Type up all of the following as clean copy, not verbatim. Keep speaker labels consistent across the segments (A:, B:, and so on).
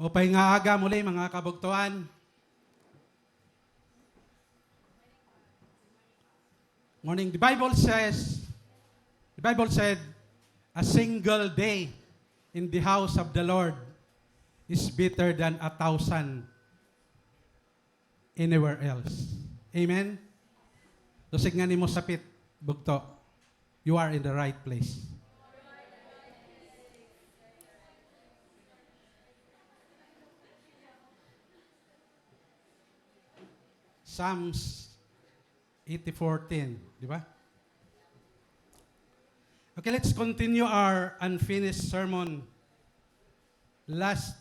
A: Upay nga aga muli mga kabugtuan. Morning. The Bible said, a single day in the house of the Lord is better than 1,000 anywhere else. Amen? Dusig nga ni mo sapit, bugto. You are in the right place. Psalms 80:14, di ba? Okay, let's continue our unfinished sermon. Last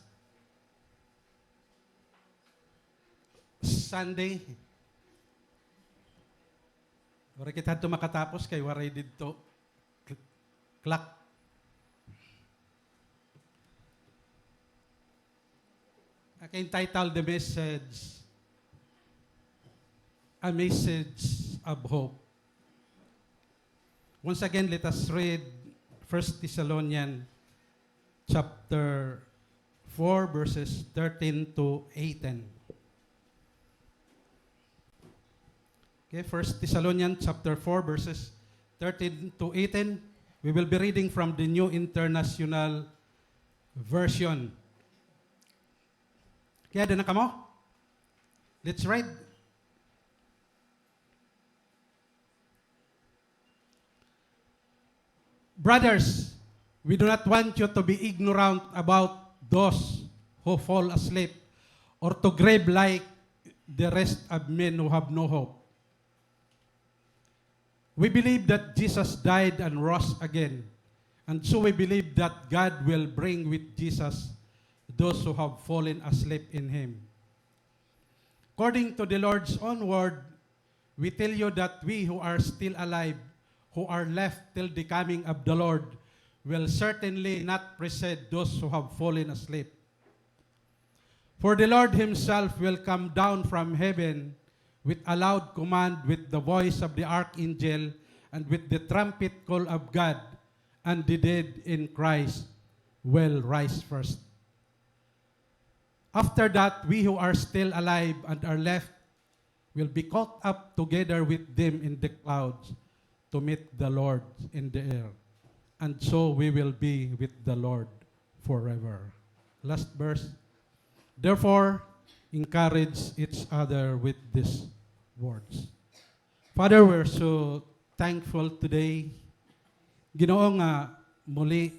A: Sunday, wala kita ito makatapos kay waray dito clock. I can title the message, A Message of Hope. Once again, let us read 1 Thessalonians chapter 4, verses 13 to 18. Okay, 1 Thessalonians chapter 4, verses 13 to 18. We will be reading from the New International Version. Kaya na kamo? Let's read. Brothers, we do not want you to be ignorant about those who fall asleep or to grieve like the rest of men who have no hope. We believe that Jesus died and rose again, and so we believe that God will bring with Jesus those who have fallen asleep in Him. According to the Lord's own word, we tell you that we who are still alive, who are left till the coming of the Lord, will certainly not precede those who have fallen asleep. For the Lord Himself will come down from heaven with a loud command, with the voice of the archangel, and with the trumpet call of God, and the dead in Christ will rise first. After that, we who are still alive and are left will be caught up together with them in the clouds to meet the Lord in the air. And so we will be with the Lord forever. Last verse. Therefore, encourage each other with these words. Father, we're so thankful today. Ginoo nga muli,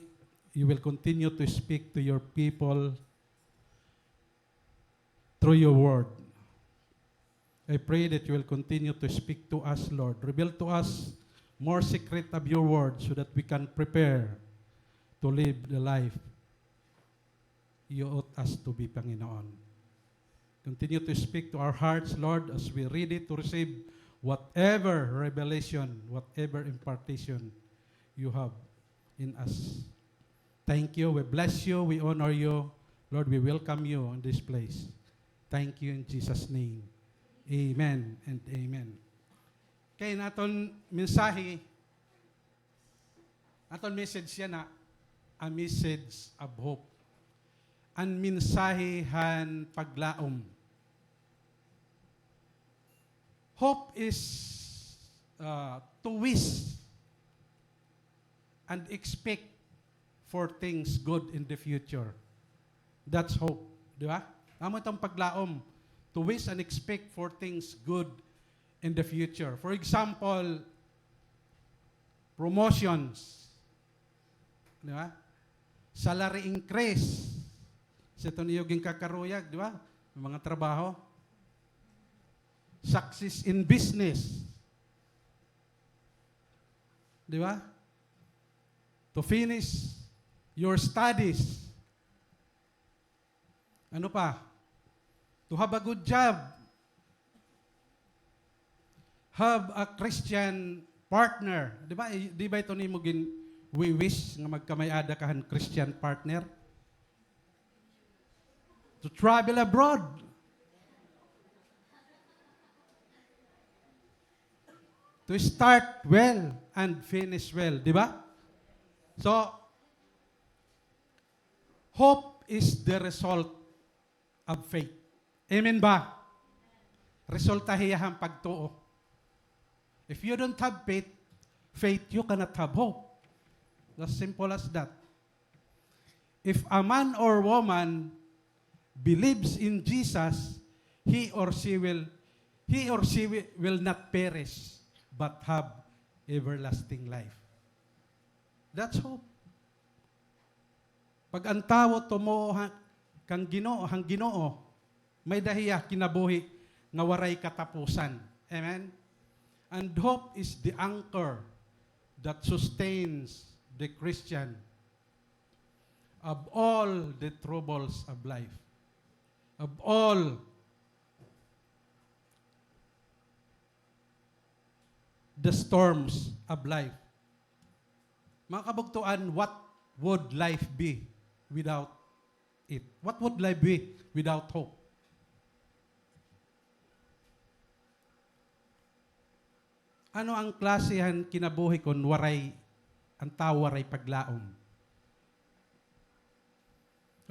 A: you will continue to speak to your people through your word. I pray that you will continue to speak to us, Lord. Reveal to us more secret of your word so that we can prepare to live the life you ought us to be, Panginoon. Continue to speak to our hearts, Lord, as we read it, to receive whatever revelation, whatever impartation you have in us. Thank you. We bless you. We honor you. Lord, we welcome you in this place. Thank you in Jesus' name. Amen and amen. Kaya naton mensahe, naton message yan na, a message of hope. Ang mensahehan paglaom. Hope is to wish and expect for things good in the future. That's hope. Di ba? Tama itong paglaom. To wish and expect for things good in the future. For example, promotions. Di ba? Salary increase. Sa ito niyoging kakaruyag, di ba? Mga trabaho. Success in business. Di ba? To finish your studies. Ano pa? To have a good job. Have a Christian partner. Di ba? Di ba ito ni mo we wish nga magkamayada kahan Christian partner? To travel abroad. To start well and finish well. Di ba? So, hope is the result of faith. Amen ba? Resulta hiyahang pagtuo. If you don't have faith, you cannot have hope. As simple as that. If a man or woman believes in Jesus, he or she will not perish, but have everlasting life. That's hope. Pag ang tao tumo kang Ginoo, may dahiya kinabuhi nga waray katapusan. Amen? And hope is the anchor that sustains the Christian of all the troubles of life, of all the storms of life. Mga kabugtuan, what would life be without it? What would life be without hope? Ano ang klasehan kinabuhi kon waray ang tao waray paglaom?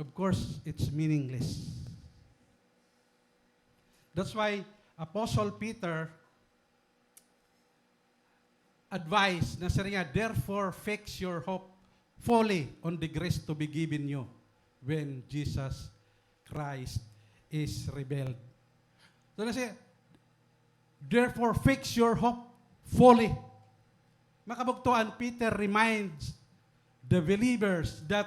A: Of course, it's meaningless. That's why Apostle Peter advised na siya, therefore fix your hope fully on the grace to be given you when Jesus Christ is revealed. So na siya, therefore fix your hope fully. Makabugtuan, Peter reminds the believers that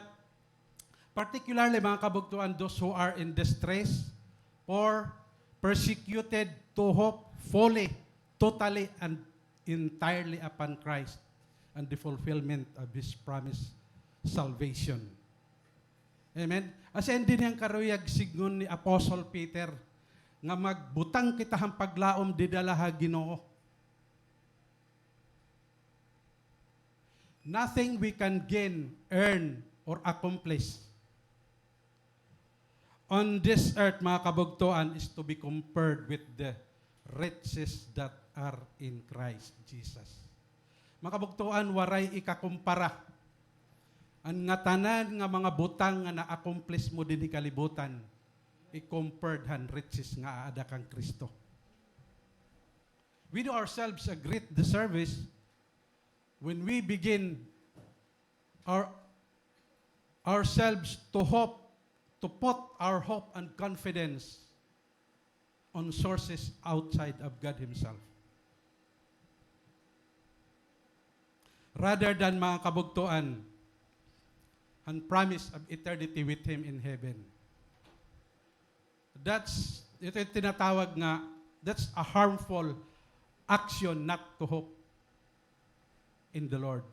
A: particularly mga kabugtuan, those who are in distress or persecuted to hope fully, totally, and entirely upon Christ and the fulfillment of His promised salvation. Amen? Asen din yung karuyag sigun ni Apostle Peter nga magbutang kita hang paglaom di dalaha Ginoo. Nothing we can gain, earn, or accomplish on this earth, mga kabugtuan, is to be compared with the riches that are in Christ Jesus. Mga kabugtuan, waray ikakumpara. Ang nga tanan nga mga butang nga na-accomplish mo din kalibutan, i-compared han riches nga aada kang Kristo. We do ourselves a great disservice when we begin ourselves to put our hope and confidence on sources outside of God Himself. Rather than mga kabugtuan, and promise of eternity with Him in heaven. Ito yung tinatawag nga, that's a harmful action not to hope in the Lord.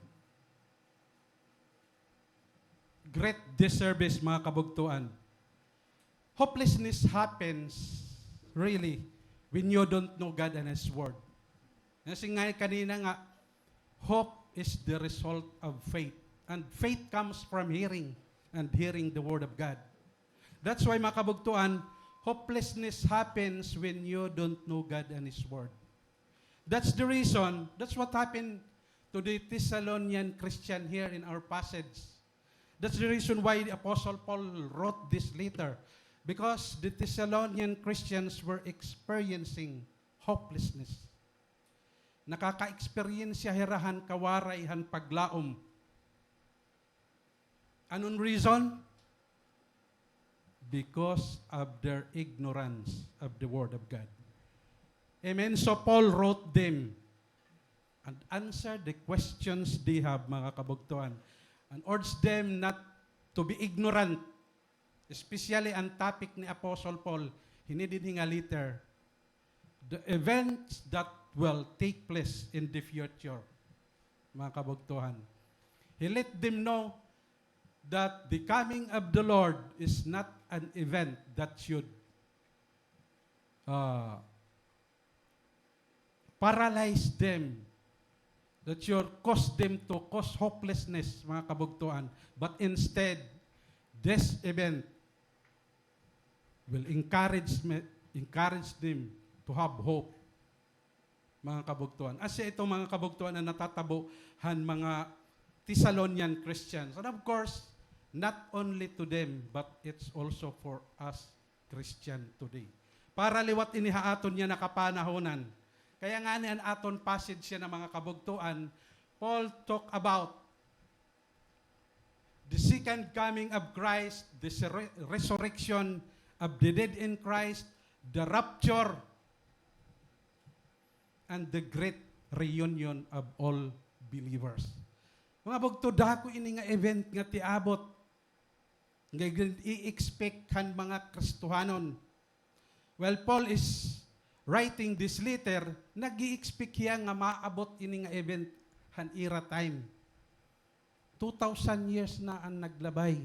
A: Great disservice, mga kabugtuan. Hopelessness happens really when you don't know God and His Word. Kasi nga kanina nga, hope is the result of faith. And faith comes from hearing and hearing the Word of God. That's why, mga kabugtuan, hopelessness happens when you don't know God and His Word. That's the reason, that's what happened to the Thessalonian Christian here in our passage. That's the reason why the Apostle Paul wrote this letter. Because the Thessalonian Christians were experiencing hopelessness. Nakaka-experience hirahan kawaray han paglaom. Anong reason? Because of their ignorance of the Word of God. Amen? So Paul wrote them and answered the questions they have, mga kabugtuan, and urged them not to be ignorant. Especially ang topic ni Apostle Paul, hinidin nga later, the events that will take place in the future, mga kabugtuhan. He let them know that the coming of the Lord is not an event that should paralyze them, that should cause them to cause hopelessness, mga kabugtuan. But instead, this event will encourage them to have hope, mga kabugtuan. As itong mga kabugtuan na natatabuhan mga Thessalonian Christians. And of course, not only to them, but it's also for us Christian today. Para liwat inihaaton niya nakapanahonan. Kaya nga ni an aton passage siya ng mga kabugtuan, Paul talk about the second coming of Christ, the resurrection of the dead in Christ, the rapture, and the great reunion of all believers. Mga bugto, dako ini nga event nga tiabot. Nga i-expect kan mga Kristohanon. Well, Paul is writing this letter, nag-i-expect siya nga maabot ini nga event han era time. 2,000 years na ang naglabay.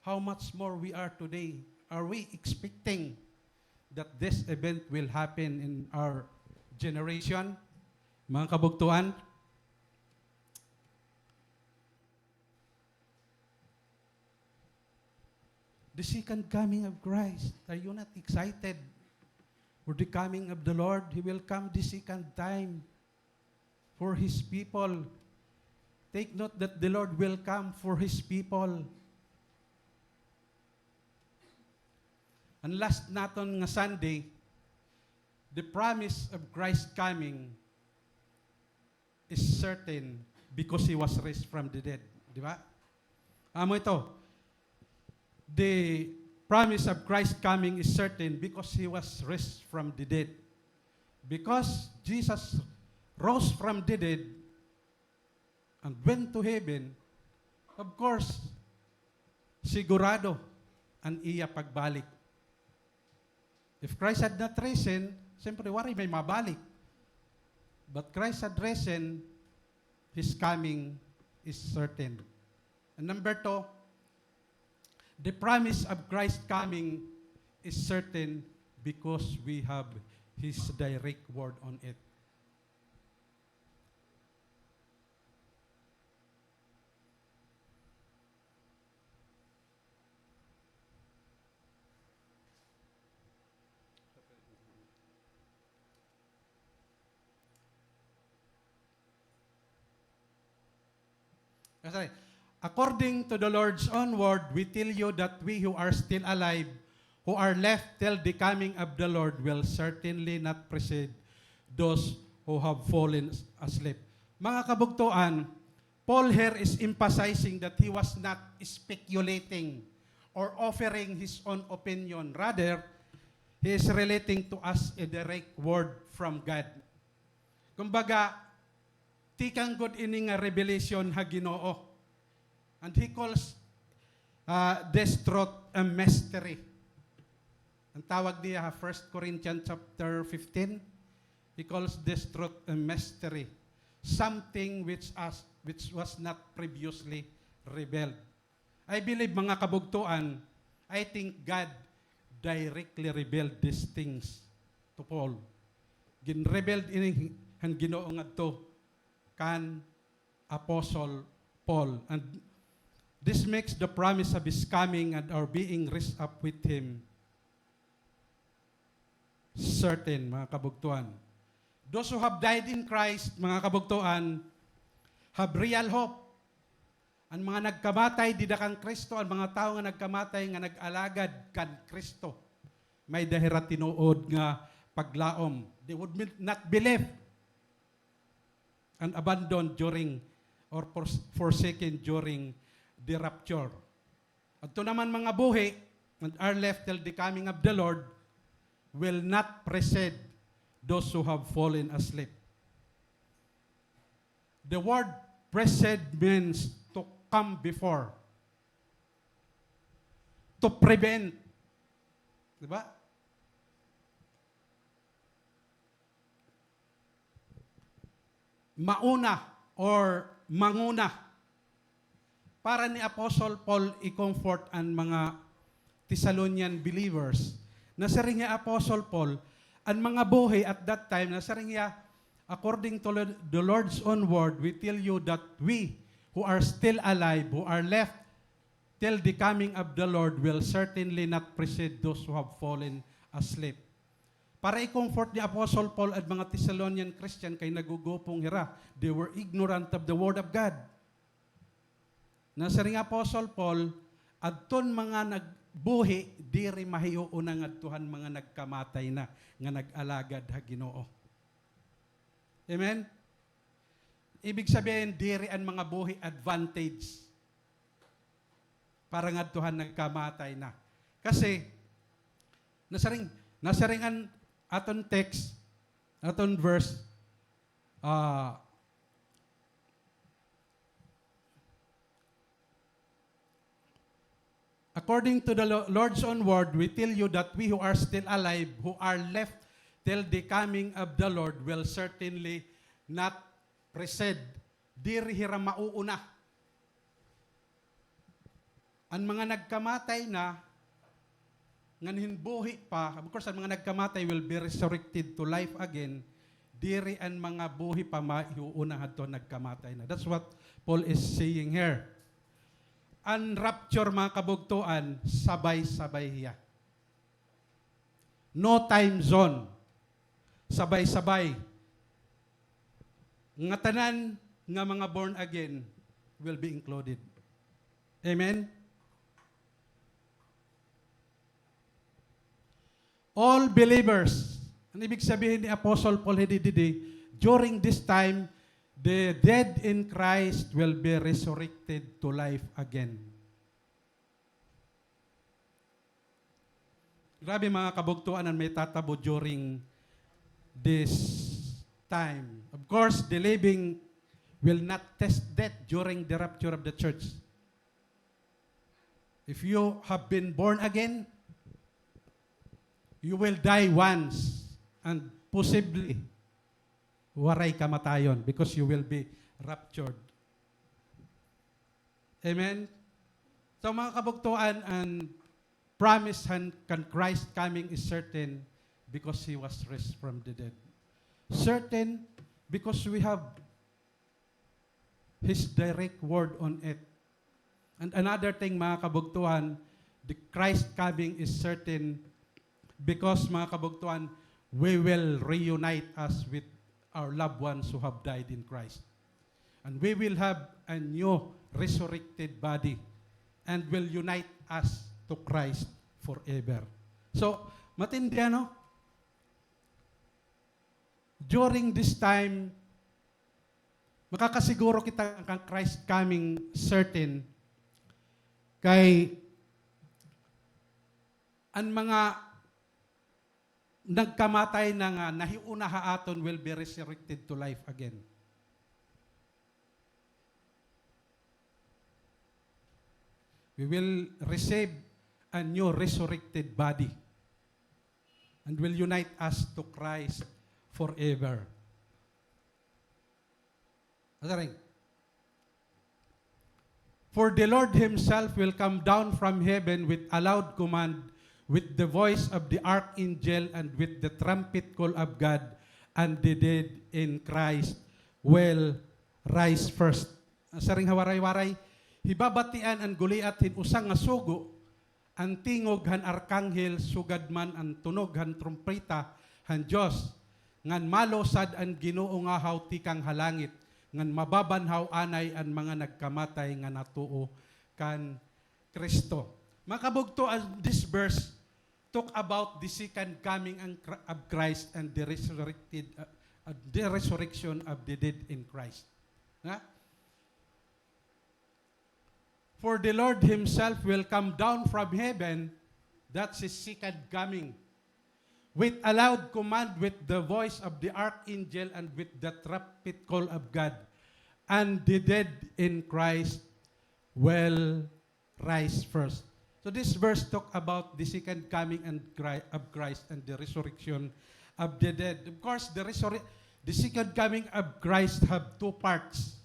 A: How much more we are today? Are we expecting that this event will happen in our generation? Mga kabugtuan, the second coming of Christ, are you not excited for the coming of the Lord? He will come the second time for His people. Take note that the Lord will come for His people. And last naton nga Sunday, the promise of Christ coming is certain because He was raised from the dead. Di ba? Amo ito. The promise of Christ coming is certain because He was raised from the dead. Because Jesus rose from the dead and went to heaven, of course, sigurado ang iya pagbalik. If Christ had not risen, siyempre wari may mabalik. But Christ had risen, His coming is certain. And number 2, the promise of Christ coming is certain because we have His direct word on it. According to the Lord's own word, we tell you that we who are still alive, who are left till the coming of the Lord, will certainly not precede those who have fallen asleep. Mga kabugtuan, Paul here is emphasizing that he was not speculating or offering his own opinion. Rather, he is relating to us a direct word from God. Kumbaga, tikang God ini nga revelation ha Ginoo. And he calls this truth a mystery. Ang tawag niya 1 Corinthians chapter 15, he calls this truth a mystery. Something which was not previously revealed. I believe, mga kabugtuan, I think God directly revealed these things to Paul. Gin-revealed ini ang Ginoo ngadto kan Apostle Paul. And this makes the promise of His coming and our being raised up with Him certain, mga kabugtuan. Those who have died in Christ, mga kabugtuan, have real hope. Ang mga nagkamatay, dida kang Kristo, ang mga tao nga nagkamatay, nga nag-alagad kan Kristo, may dahira tinuod nga paglaom. They would not believe and abandoned during or forsaken during the rapture. At ito naman mga buhi, and are left till the coming of the Lord, will not precede those who have fallen asleep. The word precede means to come before, to prevent. Diba? Mauna or manguna. Para ni Apostle Paul i-comfort ang mga Thessalonian believers. Nasaring niya Apostle Paul, ang mga buhay at that time, nasaring niya, according to the Lord's own word, we tell you that we who are still alive, who are left till the coming of the Lord, will certainly not precede those who have fallen asleep. Para i-comfort ni Apostle Paul at mga Thessalonian Christian kay nagugupong hira. They were ignorant of the word of God. Nasaring Apostle Paul, adton mga buhi, diri mahiuuna ngadtuhan mga nagkamatay na, nga nag-alagad ha Ginoo. Amen? Ibig sabihin, diri ang mga buhi advantage para ngadtuhan nagkamatay na. Kasi, nasaringan aton text, aton verse, according to the Lord's own word, we tell you that we who are still alive, who are left till the coming of the Lord, will certainly not precede. Diri hira mauuna. Ang mga nagkamatay na, nganhin buhi pa, of course, ang mga nagkamatay will be resurrected to life again. Diri ang mga buhi pa maiuuna hadto nagkamatay na. That's what Paul is saying here. Ang rapture, mga kabugtuan, sabay-sabay hiya. No time zone. Sabay-sabay. Nga tanan nga mga born again will be included. Amen? All believers, ang ibig sabihin ni Apostle Paul Hidididi, during this time, the dead in Christ will be resurrected to life again. Grabe mga kabugtuan ang may tatabo during this time. Of course, the living will not test death during the rapture of the church. If you have been born again, you will die once and possibly waray kamatayon because you will be raptured. Amen? So mga kabugtuan, and promise kan Christ coming is certain because He was raised from the dead. Certain because we have His direct word on it. And another thing mga kabugtuan, the Christ coming is certain because mga kabugtuan, we will reunite us with our loved ones who have died in Christ. And we will have a new resurrected body and will unite us to Christ forever. So, matindi ano? During this time, makakasiguro kita ang Christ coming certain kay ang mga nagkamatay na nga, nahiuna haaton will be resurrected to life again. We will receive a new resurrected body and will unite us to Christ forever. For the Lord Himself will come down from heaven with a loud command, with the voice of the archangel and with the trumpet call of God, and the dead in Christ will rise first. Saring hawaray-waray, hibabatian ang guliat hin usang nga sugo, ang tingog han arkanghel, sugad man ang tunog han trumpeta, han Diyos, ngan malosad ang Ginoo nga haw tikang halangit, ngan mababanhaw anay ang mga nagkamatay nga natuo kan Kristo. Makabugto ang this verse talk about the second coming of Christ and the resurrection of the dead in Christ. Ha? For the Lord Himself will come down from heaven, that's His second coming, with a loud command, with the voice of the archangel, and with the trumpet call of God, and the dead in Christ will rise first. So this verse talk about the second coming of Christ and the resurrection of the dead. Of course, the second coming of Christ have two parts.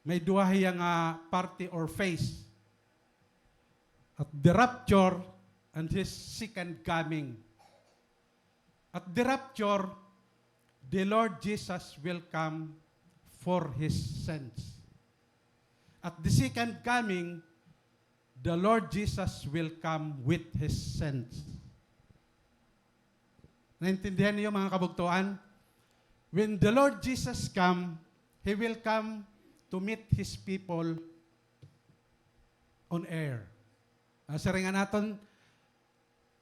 A: May duha hiyang parte or phase. At the rapture and His second coming. At the rapture, the Lord Jesus will come for His saints. At the second coming, the Lord Jesus will come with His saints. Naintindihan niyo mga kabugtuan? When the Lord Jesus come, He will come to meet His people on air. Saringan naton,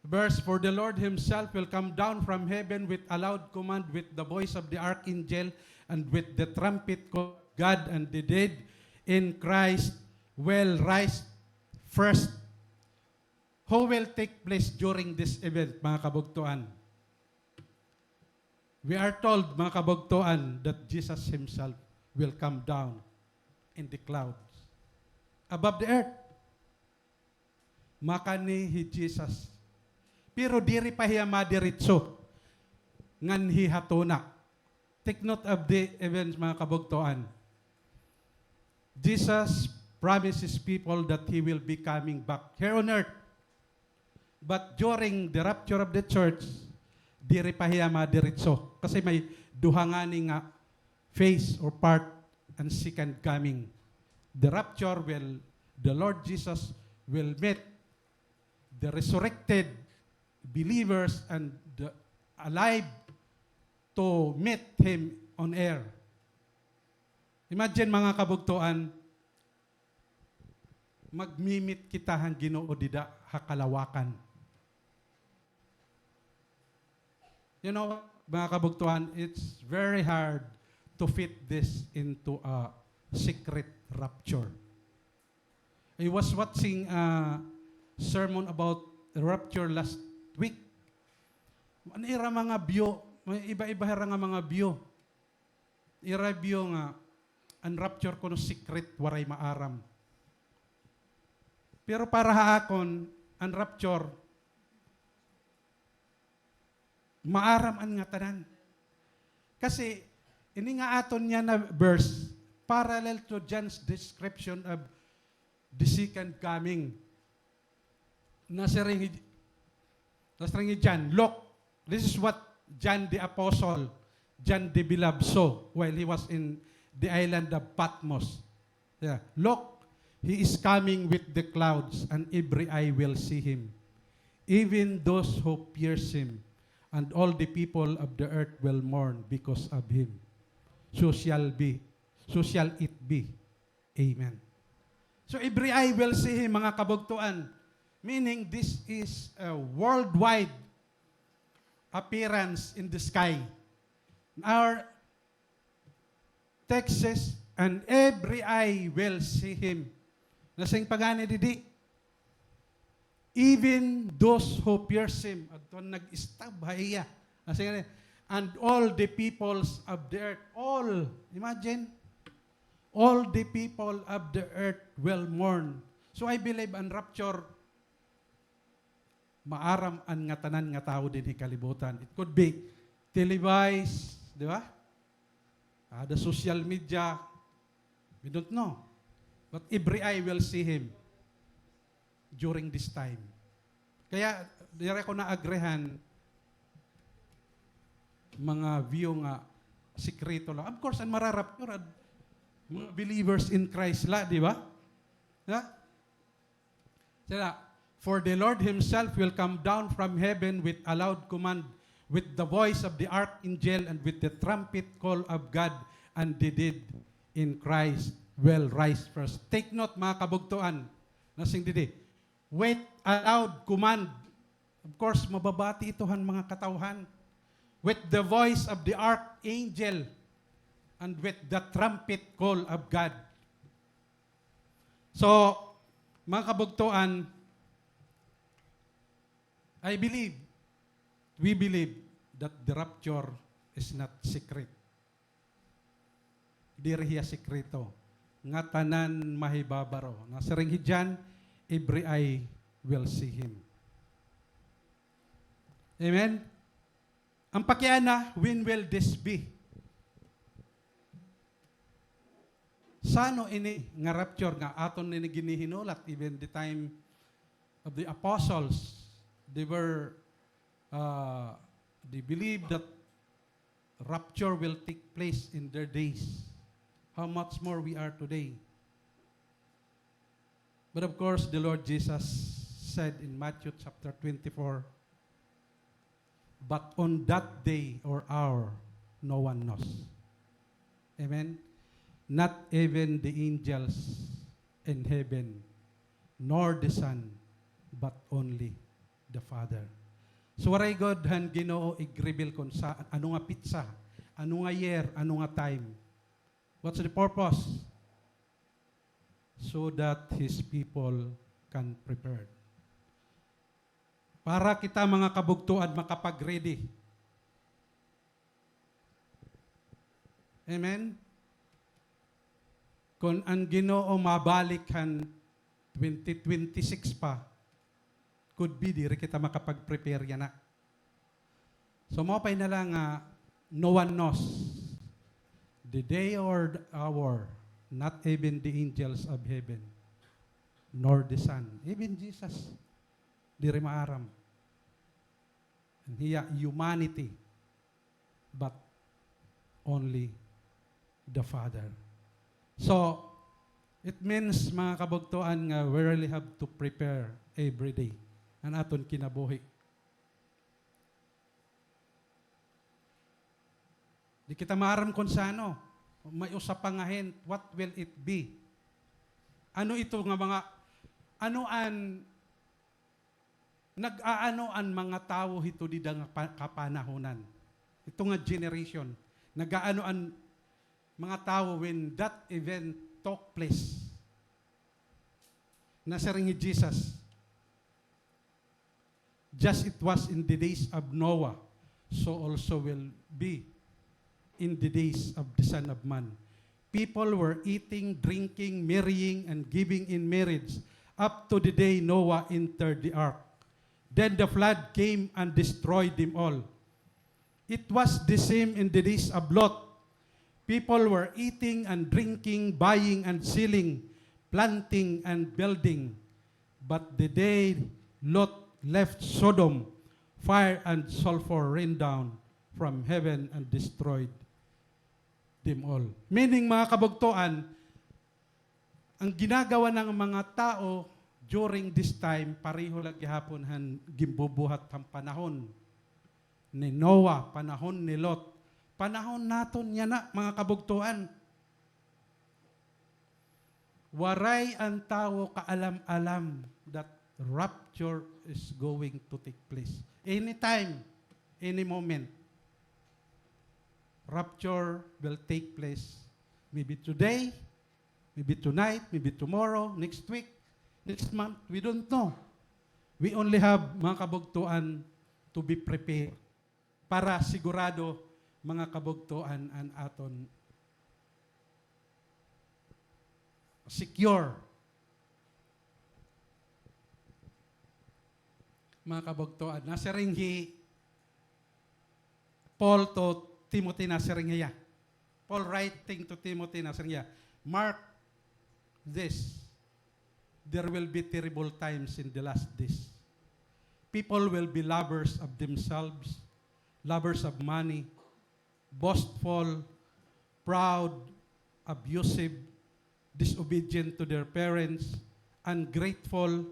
A: verse, for the Lord himself will come down from heaven with a loud command, with the voice of the archangel, and with the trumpet of God, and the dead in Christ will rise first. Who will take place during this event, mga kabugtuan? We are told, mga kabugtuan, that Jesus himself will come down in the clouds above the earth. Makani hi Jesus. Pero diri pa hiya madiritso ngan hihatuna. Take note of the events, mga kabugtuan. Jesus promises people that He will be coming back here on earth. But during the rapture of the church, diri pa hiya madiritso. Kasi may duhangani nga phase or part and second coming. The rapture will, the Lord Jesus will meet the resurrected believers and the alive to meet Him on air. Imagine, mga kabugtuan, magmimit kita hang Ginoo dida hakalawakan. You know, mga kabugtuan, it's very hard to fit this into a secret rapture. I was watching a sermon about rapture last week. Ira mga view, may iba-iba nga mga view. Ira view nga, ang rapture ko no secret, waray maaram. Pero para haakon, ang rapture, maaram ang nga tanan. Kasi, ini nga aton niya na verse, parallel to John's description of the second coming. Nasaringi John, look, this is what John the Apostle, John the Beloved saw while he was in the island of Patmos. Yeah. Look, he is coming with the clouds, and every eye will see him, even those who pierce him, and all the people of the earth will mourn because of him. So shall it be. Amen. So every eye will see him, mga kabugtuan. Meaning this is a worldwide appearance in the sky. Our text says, and every eye will see him. Nasing pagani didi, even those who pierce him. At nag-stab haiya. And all the peoples of the earth, all, imagine, all the people of the earth will mourn. So I believe ang rapture, maaram ang nga tanan nga tao din kalibutan. It could be televised, di ba? The social media, we don't know. But every eye will see him during this time. Kaya, dire ko na agrehan, mga view nga, sikreto lang. Of course, ang mararapture, mga believers in Christ la, di ba? Yeah? Sila, for the Lord himself will come down from heaven with a loud command, with the voice of the archangel, and with the trumpet call of God, and the dead in Christ will rise first. Take note, mga kabugtuan, nasing didi, with a loud command. Of course, mababati itohan mga katauhan. With the voice of the archangel, and with the trumpet call of God. So, mga kabugtuan, we believe that the rapture is not secret. Diri hiya sekreto. Nga tanan mahibabaro. Nasaring hidyan, every eye will see him. Amen? Ang pakiana, when will this be? Sano ini nga rapture nga aton ini ginihinulat even the time of the apostles, they believed that rapture will take place in their days. How much more we are today. But of course, the Lord Jesus said in Matthew chapter 24, but on that day or hour, no one knows. Amen? Not even the angels in heaven, nor the Son, but only the Father. So waray God han Ginoo ig-reveal kon sa ano nga pitsa, ano nga year, ano nga time. What's the purpose? So that His people can prepare. Para kita mga kabugtuan makapag-ready. Amen? Kung ang Ginoo mabalik han 2026 pa, could be diri kita makapag-prepare yan na. So mapay na lang no one knows the day or the hour, not even the angels of heaven, nor the Son, even Jesus, diri maaram. And hiya humanity, but only the Father. So, it means, mga kabugtuan, nga we really have to prepare every day ang aton kinabuhi. Di kita maaram kung sa ano, may usapangahin, what will it be? Ano ito nga mga, nag-aano ang mga tao hito di nga kapanahonan. Ito nga generation, nag-aano ang mga tao when that event took place. Nasa ring ni Jesus. Just it was in the days of Noah, so also will be in the days of the Son of Man. People were eating, drinking, marrying, and giving in marriage up to the day Noah entered the ark. Then the flood came and destroyed them all. It was the same in the days of Lot. People were eating and drinking, buying and selling, planting and building. But the day Lot left Sodom, fire and sulfur rained down from heaven and destroyed them all. Meaning, mga kabugtuan, ang ginagawa ng mga tao during this time, pareho lang gihapon han gimbubuhat ang panahon ni Noah, panahon ni Lot. Panahon naton yan na, mga kabugtuan. Waray ang tao kaalam-alam that rapture is going to take place. Anytime, any moment. Rapture will take place. Maybe today, maybe tonight, maybe tomorrow, next week, next month. We don't know. We only have, mga kabugtuan, to be prepared para sigurado, mga kabugtuan, an aton secure. Mga kabugtuan, nasa ringhi Paul to Timothy nasa ringhiya. Paul writing to Timothy nasa ringhiya. Mark this. There will be terrible times in the last days. People will be lovers of themselves, lovers of money, boastful, proud, abusive, disobedient to their parents, ungrateful,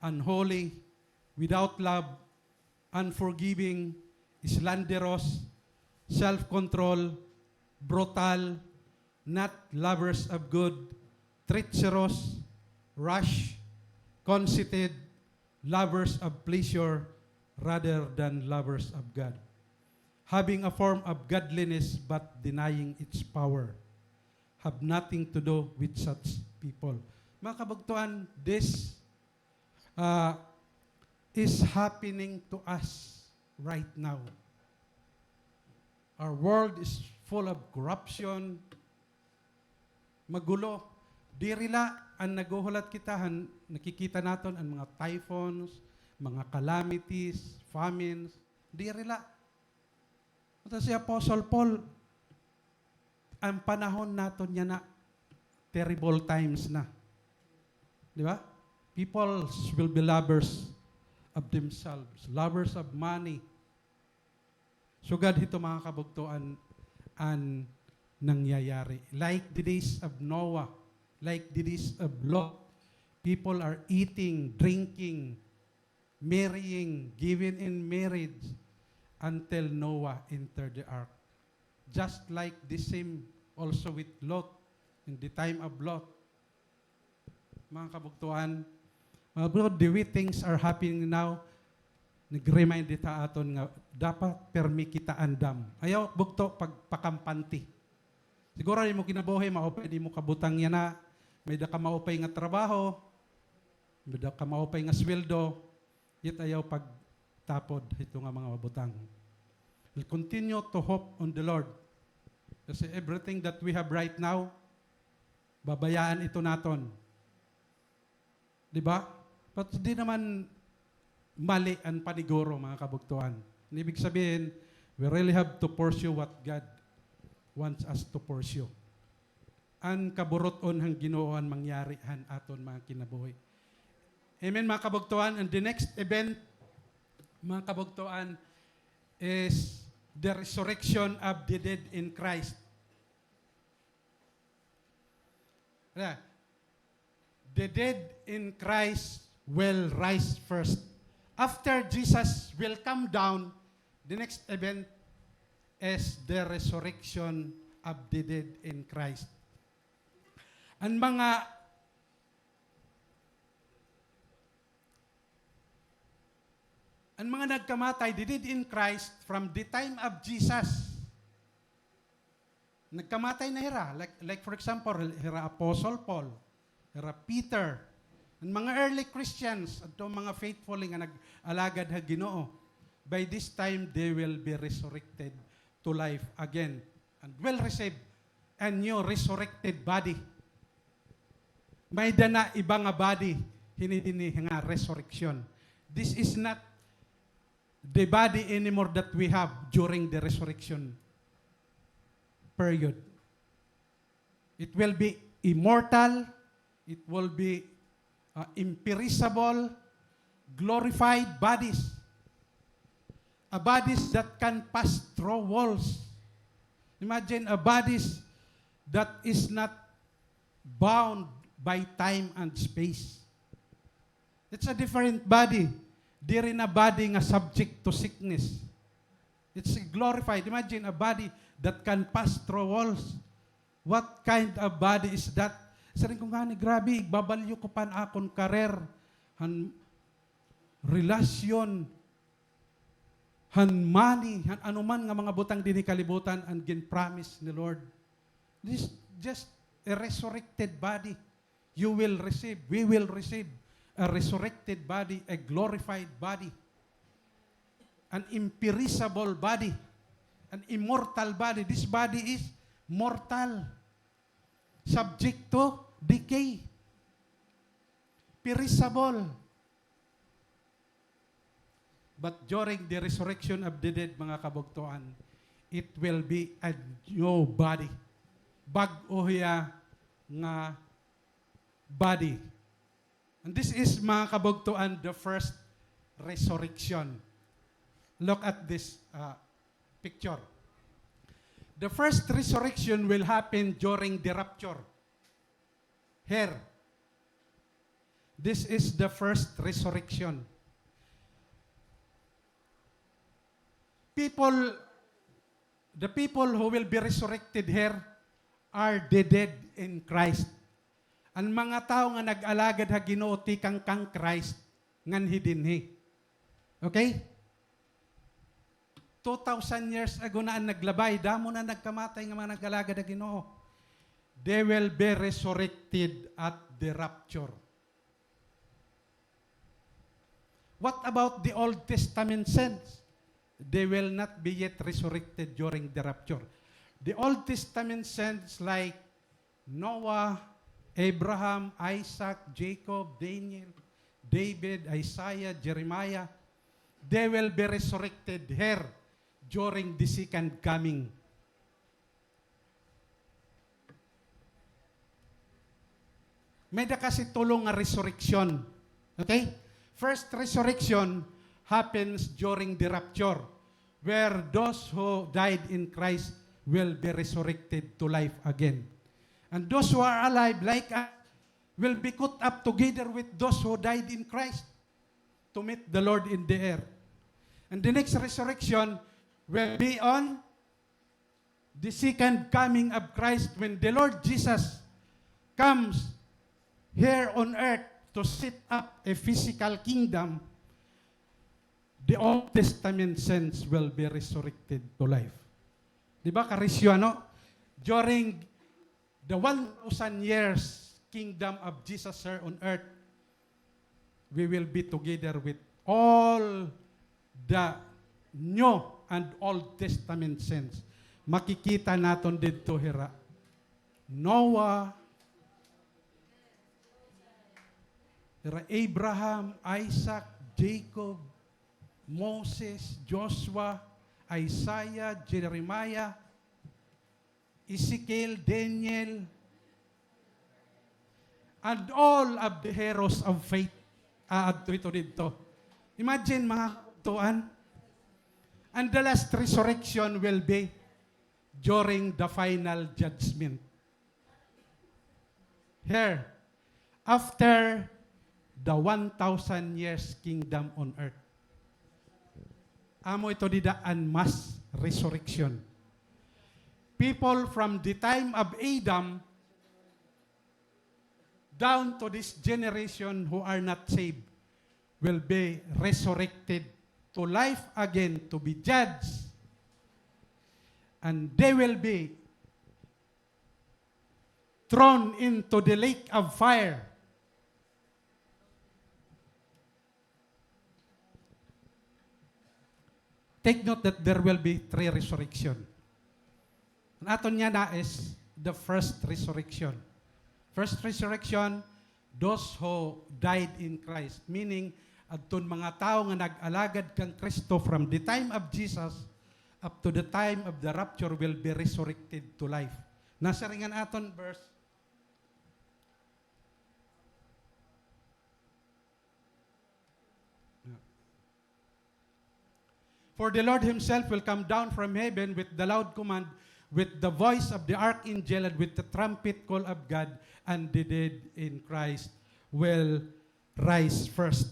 A: unholy, without love, unforgiving, slanderous, self-control, brutal, not lovers of good, treacherous, rash, conceited, lovers of pleasure rather than lovers of God, having a form of godliness but denying its power, have nothing to do with such people. Mga kabugtuan, this is happening to us right now. Our world is full of corruption, magulo. Dirila ang naguhulat kita, nakikita naton ang mga typhoons, mga calamities, famines. Dirila. Ito si Apostle Paul, ang panahon naton niya na terrible times na. Di ba? People will be lovers of themselves, lovers of money. Sugad ito mga kabugtuan ang nangyayari. Like the days of Noah, like the days of Lot, people are eating, drinking, marrying, giving in marriage until Noah entered the ark. Just like the same also with Lot, in the time of Lot. Mga kabugtuan, Bro, the way things are happening now, nag-remind dita aton nga dapat permi kita andam. Ayaw bugto pagpakampanti. Siguro di mo kinabuhi, maupay di mo kabutang yan na, may da ka maupay nga trabaho, may da ka maupay nga sweldo, yet ayaw pagtapod ito nga mga mabutang. We'll continue to hope on the Lord. Kasi everything that we have right now, babayaan ito naton. Di ba? But di naman mali ang paniguro, mga kabugtuan. Ibig sabihin, we really have to pursue what God wants us to pursue. Ang kaburoton hang Ginoo ang mangyari han aton mga kinabuhi. Amen, mga kabugtuan. And the next event, mga kabugtuan, is the resurrection of the dead in Christ. The dead in Christ will rise first. After Jesus will come down, the next event is the resurrection of the dead in Christ. Ang mga nagkamatay, the dead in Christ, from the time of Jesus, nagkamatay na hira. Like for example, hira Apostle Paul, hira Peter, ang mga early Christians, at mga faithful nga nag-alagad ha Ginoo, by this time, they will be resurrected to life again and will receive a new resurrected body. May dana iba nga body, hinidini nga resurrection. This is not the body anymore that we have during the resurrection period. It will be immortal, it will be imperishable, glorified bodies. A bodies that can pass through walls. Imagine a bodies that is not bound by time and space. It's a different body. Di rin a body nga subject to sickness. It's glorified. Imagine a body that can pass through walls. What kind of body is that? Saring ko nga ni, grabe, babalyo ko pan akon karer, han relasyon, han money, han anuman nga mga butang dini kalibutan, and gin-promise ni Lord. This just a resurrected body. You will receive, we will receive a resurrected body, a glorified body, an imperishable body, an immortal body. This body is mortal, subject to decay, perishable. But during the resurrection of the dead, mga kabugtuan, it will be a new body. Bag-o hiya nga body. And this is, mga kabugtuan, the first resurrection. Look at this picture. The first resurrection will happen during the rapture. Here. This is the first resurrection. The people who will be resurrected here are the dead in Christ. Ang mga tao nga nag-alagad ha Ginoo ti kang Christ ngan hidinhi. Okay? 2,000 years ago na ang naglabay, damo na nagkamatay nga mga nag-alagad ha Ginoo. They will be resurrected at the rapture. What about the Old Testament saints? They will not be yet resurrected during the rapture. The Old Testament saints like Noah, Abraham, Isaac, Jacob, Daniel, David, Isaiah, Jeremiah, they will be resurrected here during the second coming. May da kasi tulong nga resurrection. Okay? First resurrection happens during the rapture, where those who died in Christ will be resurrected to life again. And those who are alive, like us, will be caught up together with those who died in Christ to meet the Lord in the air. And the next resurrection will be on the second coming of Christ, when the Lord Jesus comes here on earth to set up a physical kingdom, the Old Testament saints will be resurrected to life. Di ba, Karisyo, ano? During the 1,000 years kingdom of Jesus here on earth, we will be together with all the New and Old Testament saints. Makikita natin dito, hira. Noah, hira, Abraham, Isaac, Jacob, Moses, Joshua, Isaiah, Jeremiah, Ezekiel, Daniel, and all of the heroes of faith. Ito dito. Imagine, mga tuan. And the last resurrection will be during the final judgment. Here, after the 1,000 years kingdom on earth. Amo ito didaan mass resurrection. People from the time of Adam down to this generation who are not saved will be resurrected to life again to be judged. And they will be thrown into the lake of fire. Take note that there will be 3 resurrection. Ang aton niya na is the first resurrection. First resurrection, those who died in Christ. Meaning, adton mga tao nga nag-alagad kang Kristo from the time of Jesus up to the time of the rapture will be resurrected to life. Nasa ringan aton verse. For the Lord himself will come down from heaven with the loud command, with the voice of the archangel, and with the trumpet call of God, and the dead in Christ will rise first.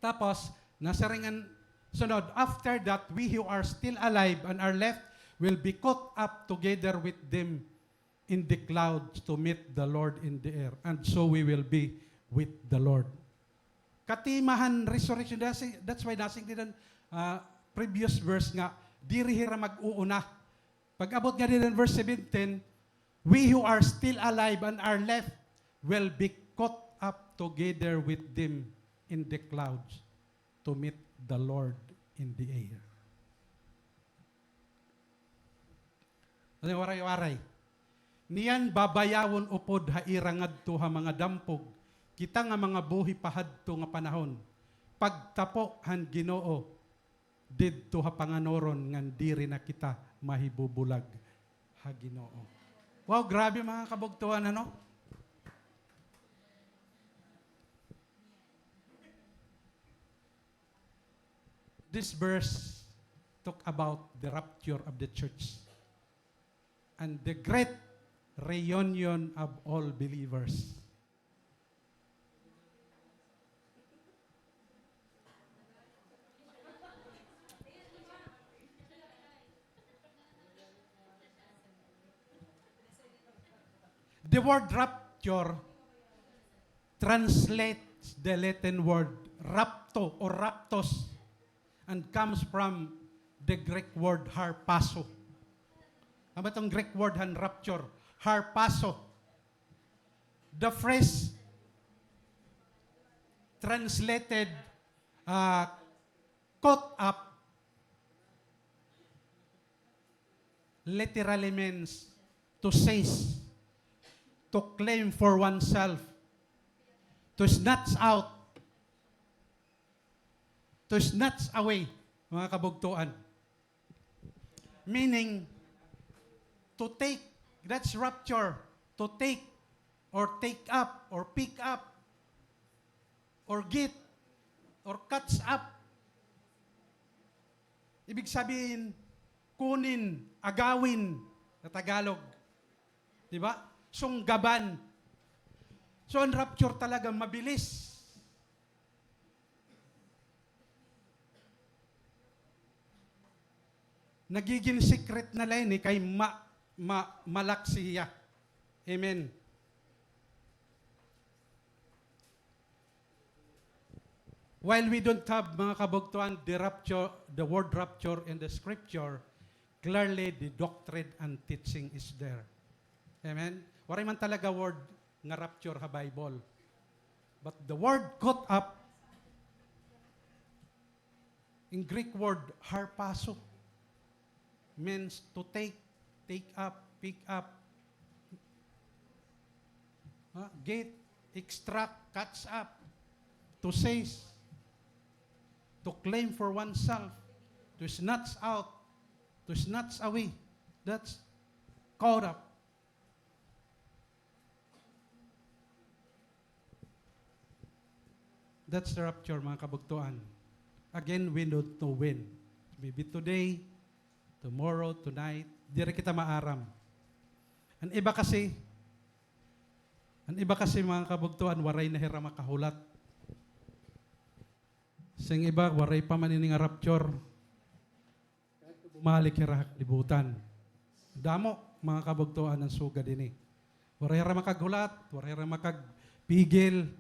A: Tapos, nasa ringan sunod, after that, we who are still alive and are left will be caught up together with them in the clouds to meet the Lord in the air. And so we will be with the Lord. Katimahan resurrection. That's why nasing din previous verse nga, dirihira mag-uuna. Pag-abot nga din verse 17, we who are still alive and are left will be caught up together with them in the clouds to meet the Lord in the air. Ano waray-waray? Niyan babayawon upod hairangad to ha mga dampog, kita nga mga buhi pahadto nga panahon. Pagtapo han Ginoo, didto ha panganoron ngan diri na kita mahibubulag ha Ginoo. Wow, grabe mga kabugtuan, ano? This verse talk about the rapture of the church and the great reunion of all believers. The word rapture translates the Latin word rapto or raptos and comes from the Greek word harpazo. Ano ba itong Greek word han rapture? Harpazo. The phrase translated caught up literally means to seize, to claim for oneself, to snatch out, to snatch away, mga kabugtuan. Meaning, to take, that's rapture, to take, or take up, or pick up, or get, or catch up. Ibig sabihin, kunin, agawin, sa Tagalog. Diba? Sunggaban. So, ang rapture talaga mabilis. Nagiging secret na lang eh, kay malaksiya. Amen. while we don't have, mga kabugtuan, the word rapture in the scripture, clearly the doctrine and teaching is there. Amen? Waray man talaga word nga rapture ha Bible. But the word caught up, in Greek word, harpazo, means to take up, pick up, get, extract, catch up, to seize, to claim for oneself, to snatch out, to snatch away. That's caught up. That's the rapture, mga kabugtuan. Again, we don't know when. Maybe today, tomorrow, tonight, di rin kita maaram. Ang iba kasi mga kabugtuan, waray na hira makahulat. Sing iba, waray pa man ini nga rapture. Bumalik hira libutan. Damo, mga kabugtuan, ang suga din eh. Waray hira makagulat, waray hira makagpigil.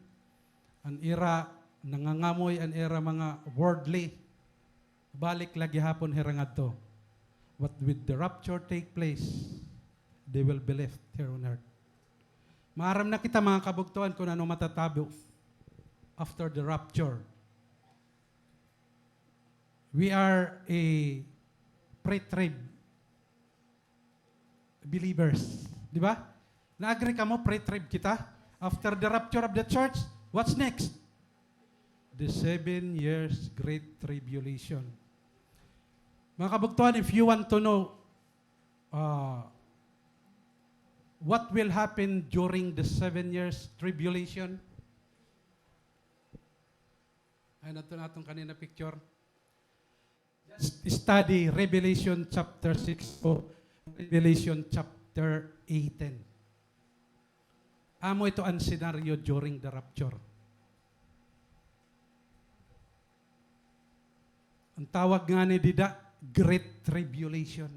A: Ang ira, nangangamoy, ang ira mga worldly. Balik lagi hapon hirangad to. But with the rapture take place, they will be left here on earth. Maaram na kita mga kabugtuan kung ano matatabo after the rapture. We are a pre-trib believers. Di ba? Na-agree ka mo, pre-trib kita? After the rapture of the church, what's next? The 7 years great tribulation. Mga kabugtuan, if you want to know what will happen during the 7 years tribulation, ay natong kanina picture. Just study Revelation chapter 6 o Revelation chapter 18. Amo ito ang scenario during the rapture. Ang tawag nga ni Dida, Great Tribulation.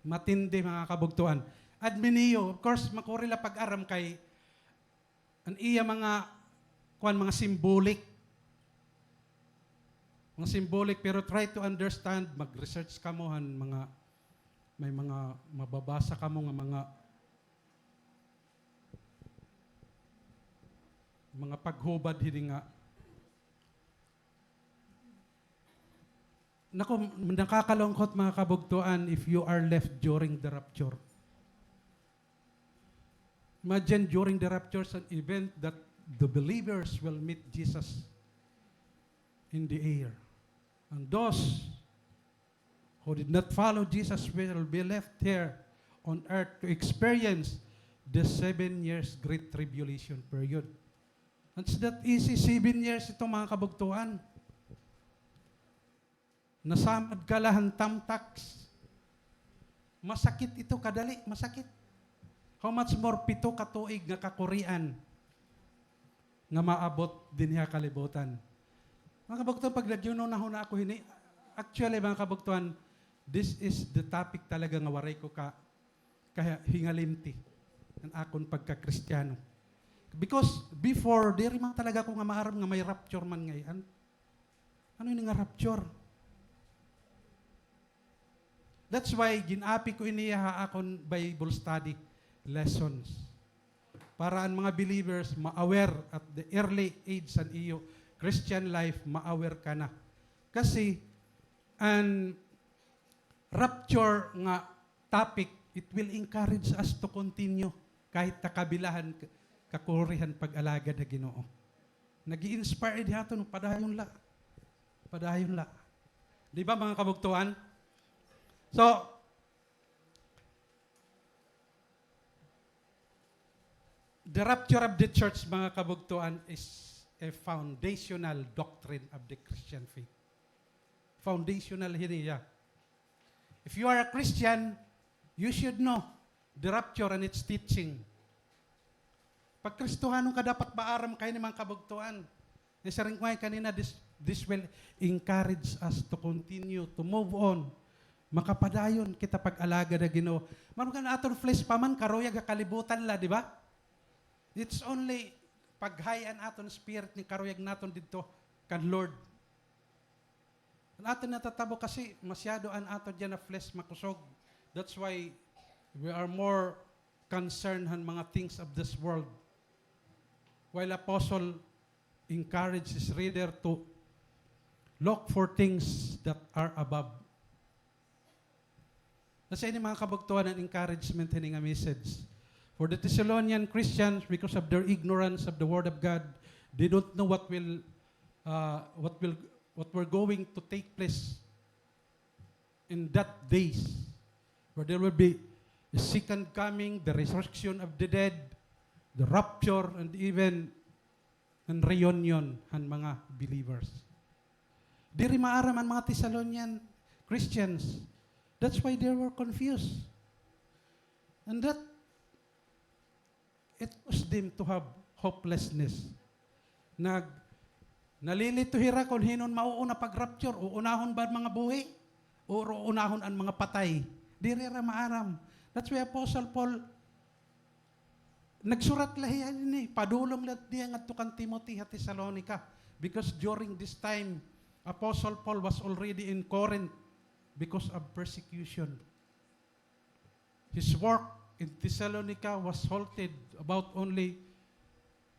A: Matindi mga kabugtuan. Adminiyo, of course, makurila pag-aram kay ang iya mga symbolic. Mga symbolic, pero try to understand, mag-research ka mo, may mga mababasa ka mo nga mga paghubad hindi nga. Nakakalungkot mga kabugtuan if you are left during the rapture. Imagine during the rapture an event that the believers will meet Jesus in the air. And those who did not follow Jesus will be left here on earth to experience the 7 years great tribulation period. And it's not easy, 7 years ito mga kabugtuan. Nasamad ka lahan tamtax. Masakit ito kadali, masakit. How much more pito katuig nga kakurian nga maabot din niya kalibutan. Mga kabugtuan, pag nagyuno na ako hini, actually mga kabugtuan, this is the topic talaga nga waray ko kaya hingalimti ng akon pagka-Kristiyano. Because before, di rin man talaga ko nga maaram nga may rapture man ngayon. Ano yung nga rapture? That's why ginapi ko iniya akon Bible study lessons. Para ang mga believers ma-aware at the early age sa iyo Christian life, ma-aware ka na. Kasi ang rapture nga topic, it will encourage us to continue kahit takabilahan kakurihan pag-alaga na Ginoo. Nag-i-inspire dihaton padayon la. Padayon la. Di ba mga kabugtuan? So, the rapture of the church, mga kabugtuan, is a foundational doctrine of the Christian faith. Foundational hiniya. If you are a Christian, you should know the rapture and its teaching. Pag Kristohanon ka, dapat maaram kayo ng mga kabugtuan. Sa ring kanina, this will encourage us to continue, to move on. Makapadayon kita pag-alaga na Ginoo. Maroon ka na aton flesh pa man, karoya kalibutan la, di ba? It's only paghayan aton spirit ni karuyag naton dito kan Lord. Ang aton natatabo kasi masyado ang aton dyan na flesh makusog. That's why we are more concerned han mga things of this world. While Apostle encourages his reader to look for things that are above. Nasa ini mga kabugtuhan ang encouragement hining nga message. For the Thessalonian Christians, because of their ignorance of the Word of God, they don't know what were going to take place in that days, where there will be the second coming, the resurrection of the dead, the rapture, and even ang reunion han mga believers. Diri maaram ang mga Thessalonian Christians. That's why they were confused. And that it caused them to have hopelessness. Nalilito hira kung hinon mauuna pag-rapture, uunahon ba mga buhi? O uunahon ang mga patay? Diri ra maaram. That's why Apostle Paul nagsurat lahiyan ni padulong lat diya ngadto kan Timothy at Thessalonica, because during this time Apostle Paul was already in Corinth because of persecution. His work in Thessalonica was halted about only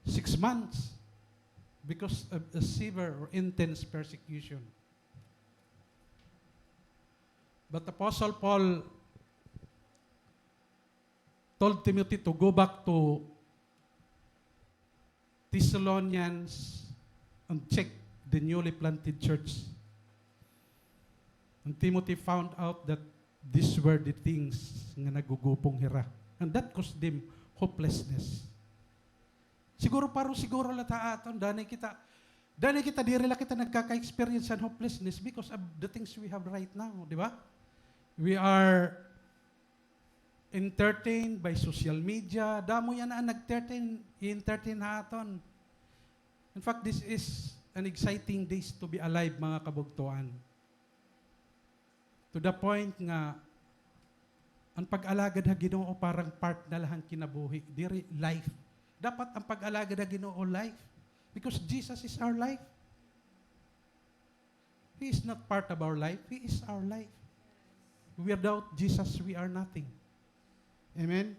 A: 6 months because of a severe or intense persecution. But Apostle Paul told Timothy to go back to Thessalonians and check the newly planted church. And Timothy found out that these were the things nga nagugupong hira. And that caused them hopelessness. Siguro lata aton, dani kita diri la kita nagkaka-experience ng hopelessness because of the things we have right now, di ba? We are entertained by social media. Damo yan ang i-entertain aton. In fact, this is an exciting days to be alive, mga kabugtuan. To the point nga, ang pag-alagad na Ginoo parang part na lang kinabuhi. Diri, life. Dapat ang pag-alagad na Ginoo life. Because Jesus is our life. He is not part of our life. He is our life. Without Jesus, we are nothing. Amen?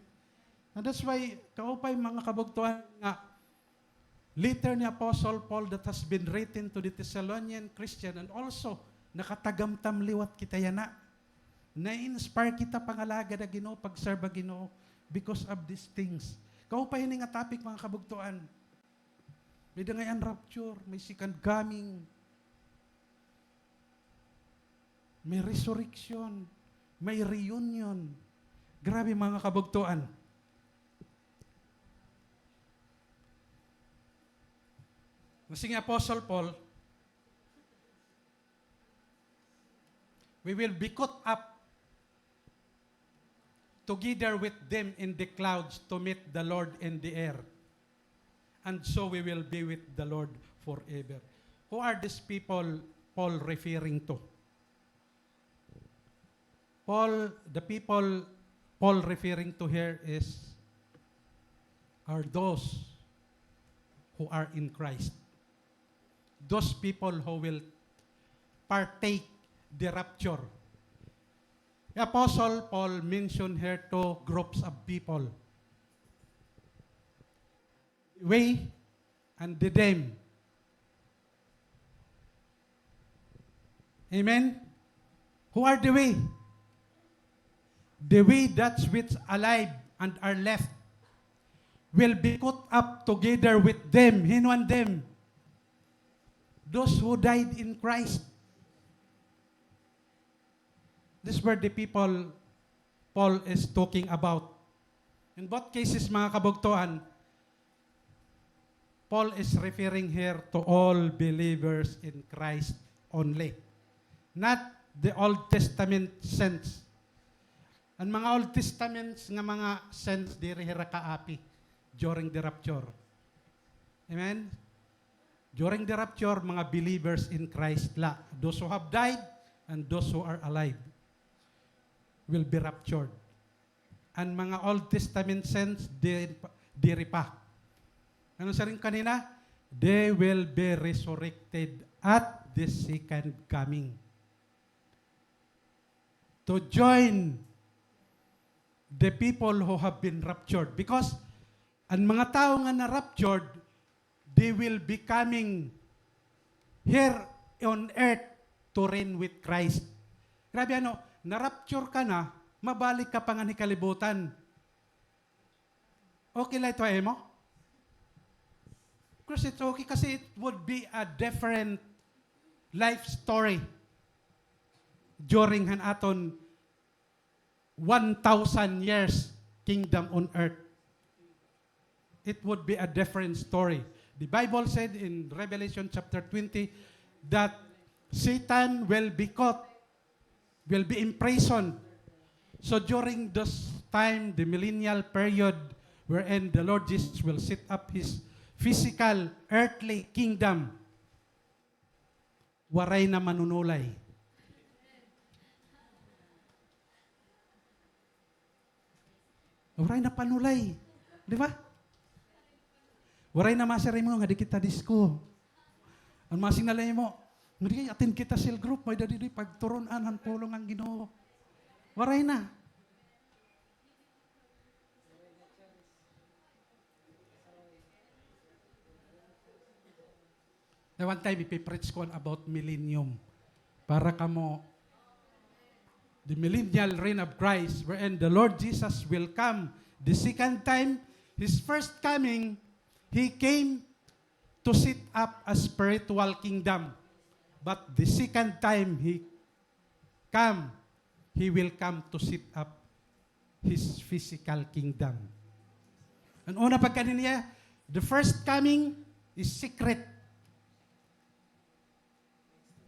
A: And that's why, kaupay mga kabugtuan nga, letter ni Apostle Paul that has been written to the Thessalonian Christian and also nakatagamtam liwat kita yana. Na-inspire kita pangalaga na Ginoo, pagserba Ginoo because of these things. Kaupay ni nga topic mga kabugtuan. May dangayan rapture, may second coming, may resurrection, may reunion. Grabe mga kabugtuan. Masing Apostle Paul, we will be caught up together with them in the clouds to meet the Lord in the air. And so we will be with the Lord forever. Who are these people Paul referring to? The people Paul referring to here are those who are in Christ. Those people who will partake the rapture. The Apostle Paul mentioned here two groups of people. We and the them. Amen? Who are the we? The we that's which alive and are left will be caught up together with them. Hino and them. Those who died in Christ. These were the people Paul is talking about. In both cases, mga kabugtuan, Paul is referring here to all believers in Christ only. Not the Old Testament saints. Ang mga Old Testaments nga mga saints diri hira kaapi during the rapture. Amen? During the rapture, mga believers in Christ la. Those who have died and those who are alive will be raptured. And mga Old Testament saints, diri pa. Ano sa rin kanina? They will be resurrected at the second coming. To join the people who have been raptured. Because ang mga tao nga na-raptured, they will be coming here on earth to reign with Christ. Grabe ano, na-rapture ka na, mabalik ka pa nga ni kalibutan. Okay lang ito mo? Of course, it's okay kasi it would be a different life story during han aton 1,000 years kingdom on earth. It would be a different story. The Bible said in Revelation chapter 20 that Satan will be caught, will be imprisoned. So during this time, the millennial period, wherein the Lord Jesus will set up His physical, earthly kingdom, waray na manunulay. Waray na panulay. Di ba? Waray na masaray mo, nga di kita disko. Ang masing nalay mo, nga di atin kita cell group, may dadi pagturonan, han pulong ang Ginoo. Waray na. One time, ipipreach ko about millennium. Para kamo, the millennial reign of Christ, wherein the Lord Jesus will come. The second time, His first coming, He came to set up a spiritual kingdom. But the second time He will come to set up His physical kingdom. Ang una pagkanin niya, the first coming is secret.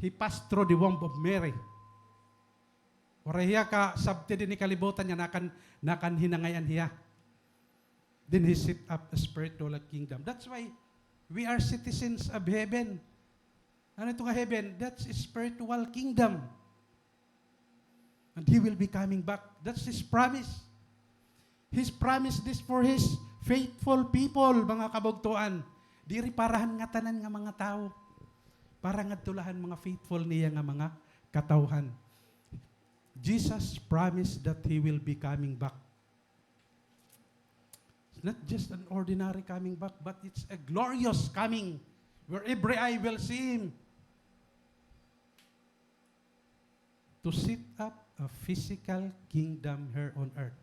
A: He passed through the womb of Mary. Warahiya ka, sabti din ni kalibutan niya, nakan hinangayan hiya. Then He set up a spiritual kingdom. That's why we are citizens of heaven. Ano ito nga heaven? That's a spiritual kingdom. And He will be coming back. That's His promise. His promise this for His faithful people, mga kabugtuan. Diri parahan nga tanan nga mga tao. Para nga tulahan mga faithful niya nga mga katawhan. Jesus promised that He will be coming back. It's not just an ordinary coming back, but it's a glorious coming where every eye will see Him. To set up a physical kingdom here on earth.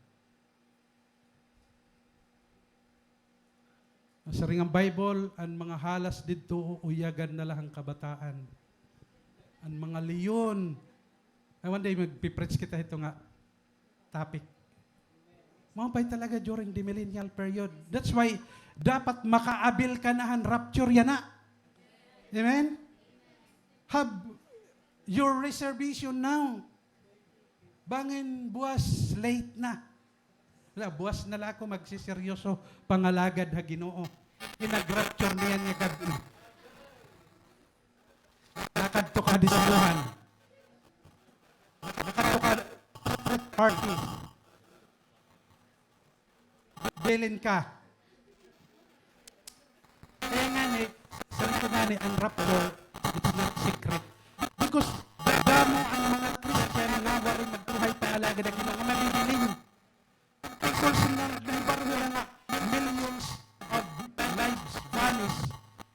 A: Sa ringang Bible, ang mga halas dito, uyagan na lang ang kabataan. Ang mga leon. One day, magpipreach kita ito nga topic. Mamapay talaga during the millennial period. That's why, dapat makaabil ka na han rapture yan na. Amen? Have your reservation now. Bangin buwas, late na. Buwas na lang ako magsiseryoso pangalagad ha Ginoo. Inag-rapture niya niya gabi. Lakad to ka disuluhan. Lakad to ka party. Bilin ka. Kaya nga ni, sabi ko nga ni, ang rapture, it's not secret. Because damo ang mga Christian na waring magtuhay pa alagad na Ginoo nga mabibiling. Because nagbarho na nga millions of lives vanish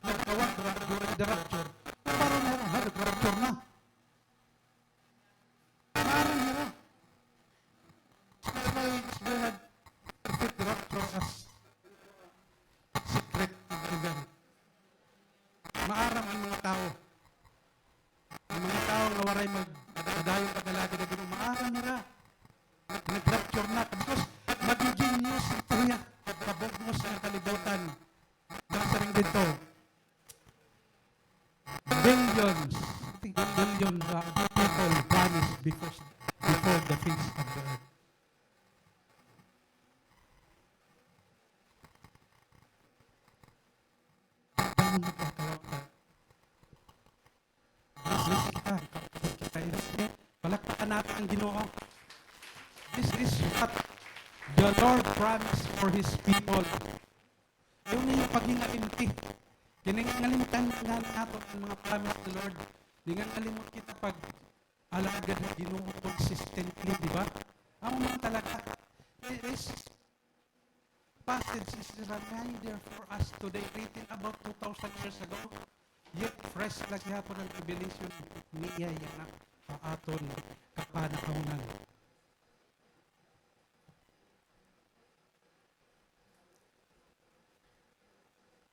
A: na kawag during the rapture. Parang na rin, nag-rapture na. Parang na rin. That's why we had to put the rapture as secret event. Maaram ang mga tao. Ang mga tao nga waray magdayong pag-alagad na Ginoo, maaram nila. Nag-rapture na. Because magiging news ito yan. Kabugmos ng kalibutan. Nasa rin dito. Billions. I think billions of people vanished before the face of the earth. Paano nakakawag ka? Palakpakan natin ang Ginoo. This is what the Lord promised for His people. Ayaw na yung paghingalimti. Kinangalimutan na nato ang mga promise ng Lord. Ningangalimot kita pag alagad na Ginoo consistently, di ba? Ang mga talaga. This passage is a reminder for us today, written about 2,000 years ago. Yet, fresh lagi hapon ang revelation niya yan na paaton kapanahon.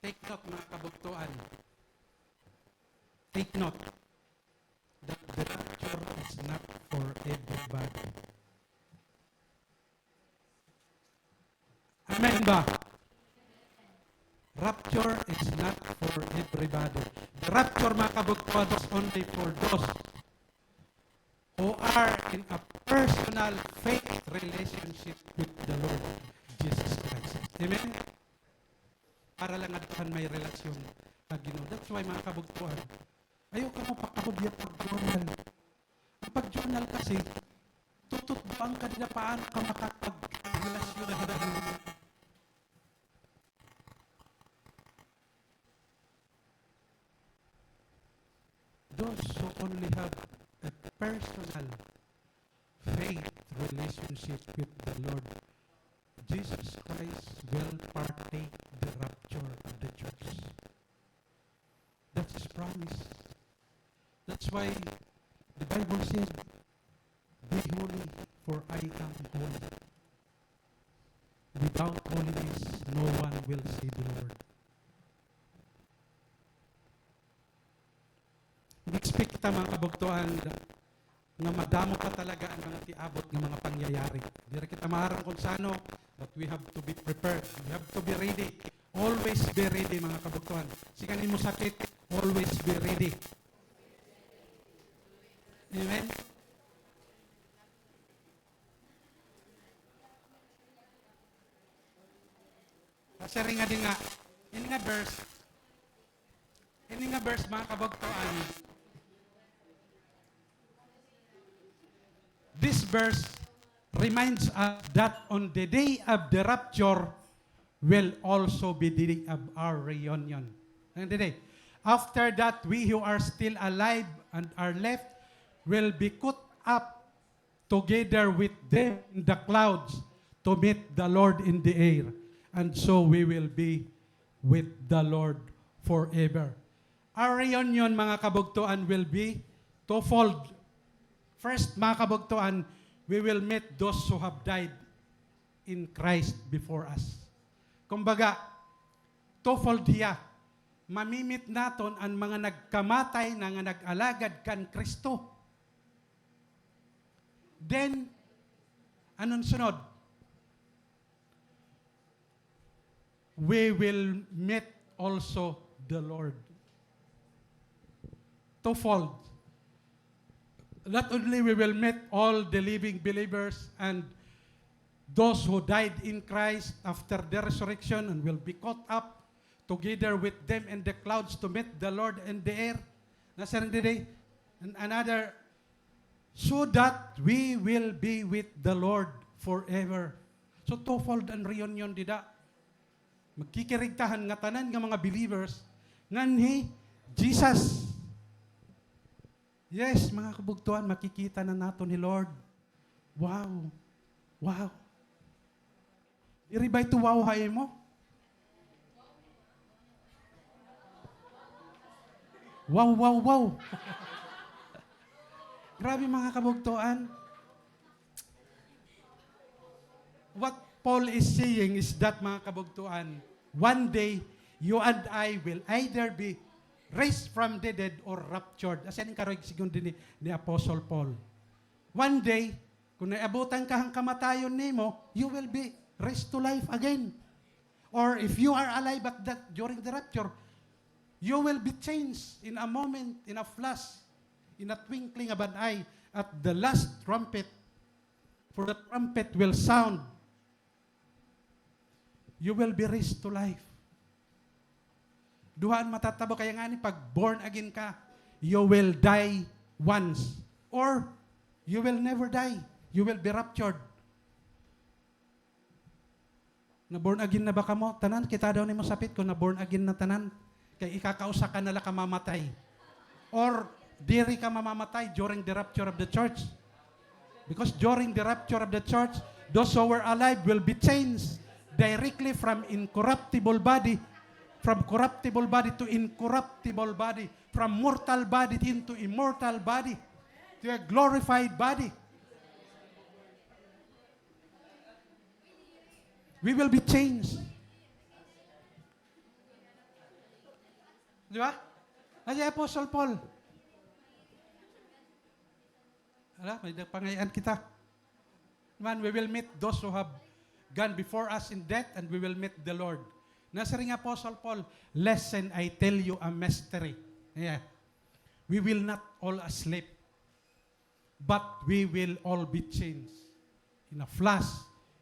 A: Take note, mga kabugtuan. Take note that the rapture is not for everybody. Amen ba? Rapture is not for everybody. The rapture, mga kabugtuan, is only for those who are in a personal faith relationship with the Lord Jesus Christ. Amen? Para lang atuhan may relasyon na Ginoo. That's why, mga kabugtuan, ayaw ka mo pakahubya pag-journal. Ang pag-journal kasi, tututbang ka na paano ka makapag-relasyon na Ginoo. Those who only have a personal faith relationship with the Lord Jesus Christ will partake the rapture of the church. That's His promise. That's why the Bible said, "Be holy, for I am holy." Without holiness, no one will see the Lord. Expect kita, mga kabugtuan, nga madamo pa talaga ang mga tiabot ng mga pangyayari. Di kita maharang kung sano, but we have to be prepared. We have to be ready. Always be ready, mga kabugtuan. Sikanin mo sakit, always be ready. Amen? Kasi rin nga din nga, ini nga verse, mga kabugtuan, this verse reminds us that on the day of the rapture will also be the day of our reunion. And the day. After that, we who are still alive and are left will be caught up together with them in the clouds to meet the Lord in the air. And so we will be with the Lord forever. Our reunion, mga kabugtuan, will be twofold. First, mga kabugtuan, we will meet those who have died in Christ before us. Kumbaga, twofold hiya. Mamimit naton ang mga nagkamatay na nga nag-alagad kan Kristo. Then, anong sunod? We will meet also the Lord. Twofold. Not only we will meet all the living believers and those who died in Christ after the resurrection and will be caught up together with them in the clouds to meet the Lord in the air. Nasa day, and another, so that we will be with the Lord forever. So twofold ang reunion dida. Magkikirigtahan nga tanan nga mga believers nganhi Jesus. Yes, mga kabugtuan, makikita na nato ni Lord. Wow. Wow. Iribay to wow hay mo? Wow, wow, wow. Grabe, mga kabugtuan. What Paul is saying is that, mga kabugtuan, one day, you and I will either be raised from the dead or raptured. As yan karoy sigun din ni Apostle Paul. One day, kung naabutan ka ang kamatayon nimo, you will be raised to life again. Or if you are alive at that during the rapture, you will be changed in a moment, in a flash, in a twinkling of an eye, at the last trumpet. For the trumpet will sound. You will be raised to life. Duhaan matatabo kaya nga ni pag born again ka, you will die once. Or you will never die. You will be raptured. Na born again na ba ka mo? Tanan, kita daw ni mo sapit ko na born again na tanan. Kay ikakausa ka nala ka mamatay. Or, diri ka mamamatay during the rapture of the church. Because during the rapture of the church, those who were alive will be changed directly from incorruptible body, from corruptible body to incorruptible body, from mortal body into immortal body, to a glorified body. We will be changed. Di ba? Ay, Apostle Paul. Ala, may pangayaan kita. Man, we will meet those who have gone before us in death and we will meet the Lord. Nasa ring Apostle Paul, listen, I tell you a mystery. Yeah. We will not all asleep, but we will all be changed. In a flash,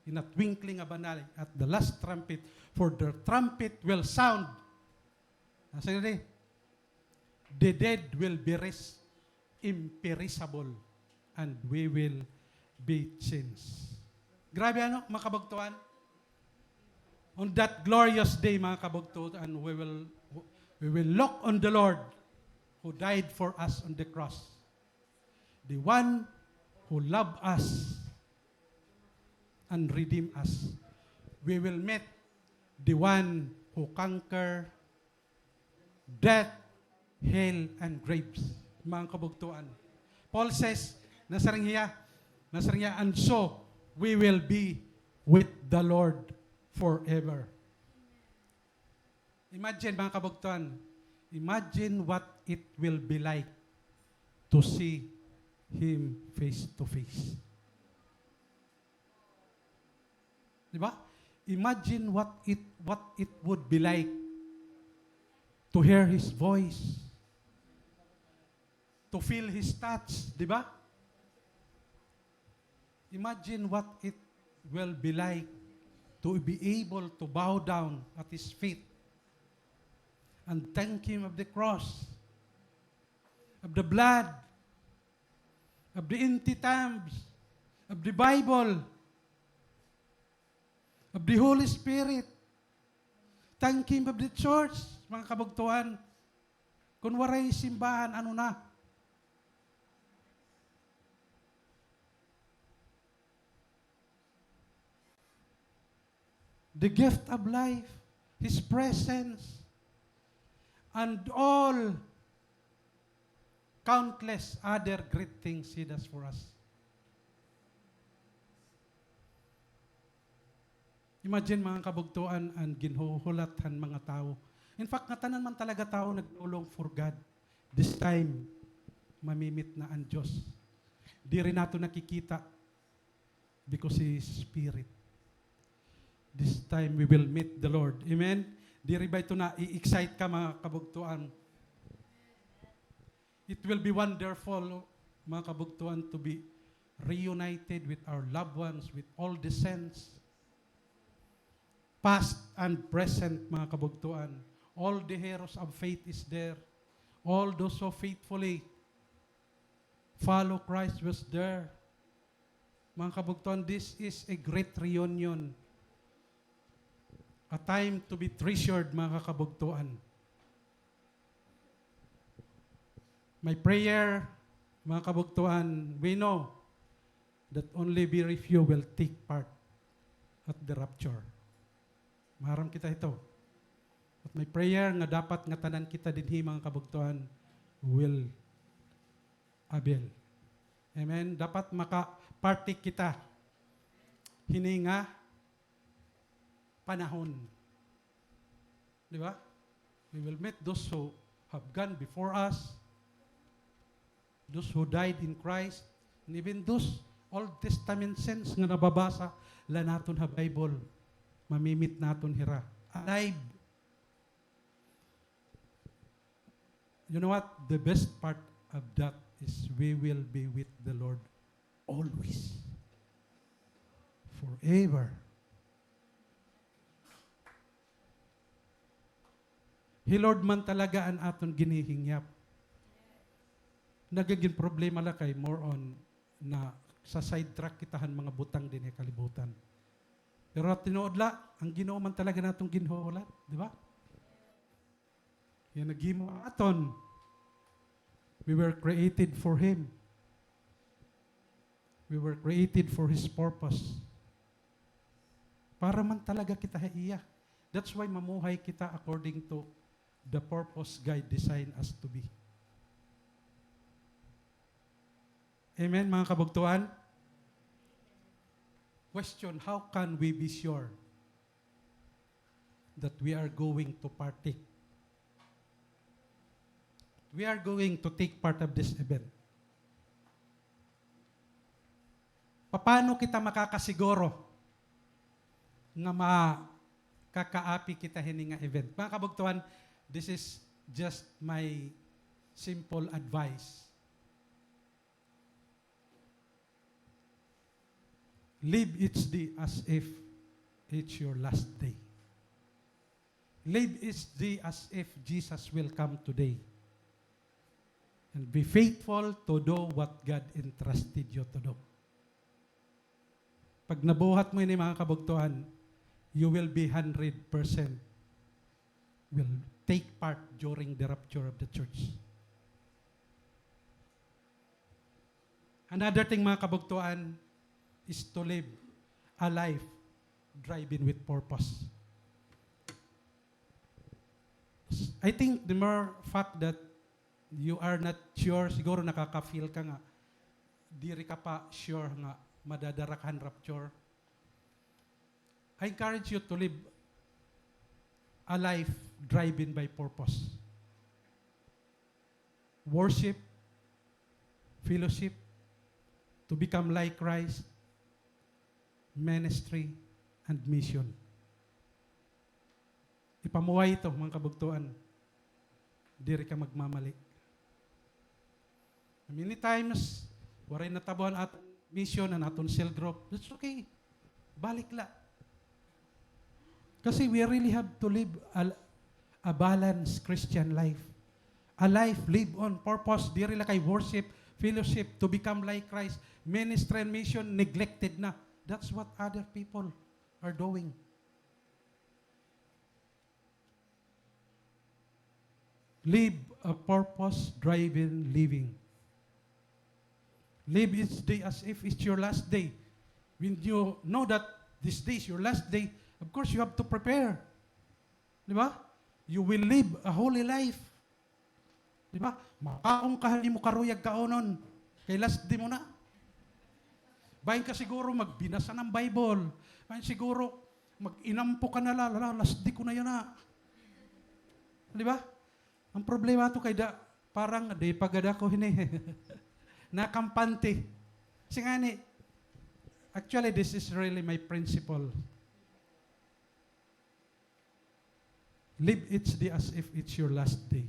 A: in a twinkling of an eye, at the last trumpet, for the trumpet will sound. Nasa rin, the dead will be raised imperishable, and we will be changed. Grabe ano, mga kabagtuan? On that glorious day, mga kabagtuan, we will look on the Lord who died for us on the cross. The one who loved us and redeemed us. We will meet the one who conquered death, hell, and graves. Mga kabagtuan. Paul says, nasaranghiya, and so, we will be with the Lord forever. Imagine, mga kabagtuan, imagine what it will be like to see Him face to face. Di ba? Imagine what it would be like to hear His voice, to feel His touch, di ba? Imagine what it will be like to be able to bow down at His feet and thank Him of the cross, of the blood, of the empty tombs, of the Bible, of the Holy Spirit. Thank Him of the church, mga kabagtuan. Kung waray simbahan, ano na? The gift of life, His presence, and all countless other great things He does for us. Imagine mga kabugtuan ang ginhuhulatan mga tao. In fact, natanan man talaga tao nagulong for God. This time, mamimit na ang Diyos. Di rin nato nakikita because He is Spirit. This time, we will meet the Lord. Amen? Di rin ba ito na i-excite ka mga kabugtuan? It will be wonderful, mga kabugtuan, to be reunited with our loved ones, with all the saints, past and present, mga kabugtuan. All the heroes of faith is there. All those who faithfully follow Christ was there. Mga kabugtuan, this is a great reunion. A time to be treasured, mga kabugtuan. My prayer, mga kabugtuan, we know that only very few will take part at the rapture. Maharam kita ito. At my prayer nga dapat nga tanan kita dinhi mga kabugtuan will avail. Amen. Dapat maka-party kita hininga panahon. Di ba? We will meet those who have gone before us, those who died in Christ, and even those Old Testament saints nga nababasa la naton ha Bible, mamimit naton hira. Alive. You know what? The best part of that is we will be with the Lord always. Forever. He Lord man talaga ang aton ginihingyap. Nagiging problema la kay more on na sa sidetrack kitahan mga butang din kalibutan. Pero tinuod la, ang Ginoo man talaga natong ginhulat, di ba? Yan naghimo aton. We were created for Him. We were created for His purpose. Para man talaga kita iya. That's why mamuhay kita according to the purpose God designed us to be. Amen, mga kabugtuan? Question, how can we be sure that we are going to partake? We are going to take part of this event. Paano kita makakasiguro nga makakaapi kita hini nga event? Mga kabugtuan, this is just my simple advice. Live each day as if it's your last day. Live each day as if Jesus will come today. And be faithful to do what God entrusted you to do. Pag nabuhat mo ini mga kabugtuan, you will be 100% will take part during the rapture of the church. Another thing mga kabugtuan is to live a life driving with purpose. I think the more fact that you are not sure, siguro nakaka-feel ka nga, diri ka pa sure nga madadarakan rapture. I encourage you to live a life driven by purpose. Worship, fellowship, to become like Christ, ministry, and mission. Ipamuhay ito, mga kabugtuan. Diri ka magmamali. Many times, waray natabuan at mission and aton cell group. That's okay. Balik la. Kasi we really have to live a balanced Christian life. A life live on purpose. Diri la kay worship, fellowship, to become like Christ. Ministry and mission, neglected na. That's what other people are doing. Live a purpose-driven living. Live each day as if it's your last day. When you know that this day is your last day, of course you have to prepare. Di ba? You will live a holy life. Di ba? Makaong kahali mo karuyag kaonon. Kay last day mo na. Bahin ka siguro magbinasa ng Bible. Bahin siguro mag-inampo ka na last day ko na yan na. Di ba? Ang problema ito kay parang di pagada ko hini. Nakampante. Kasi nga ni, actually this is really my principle. Live each day as if it's your last day.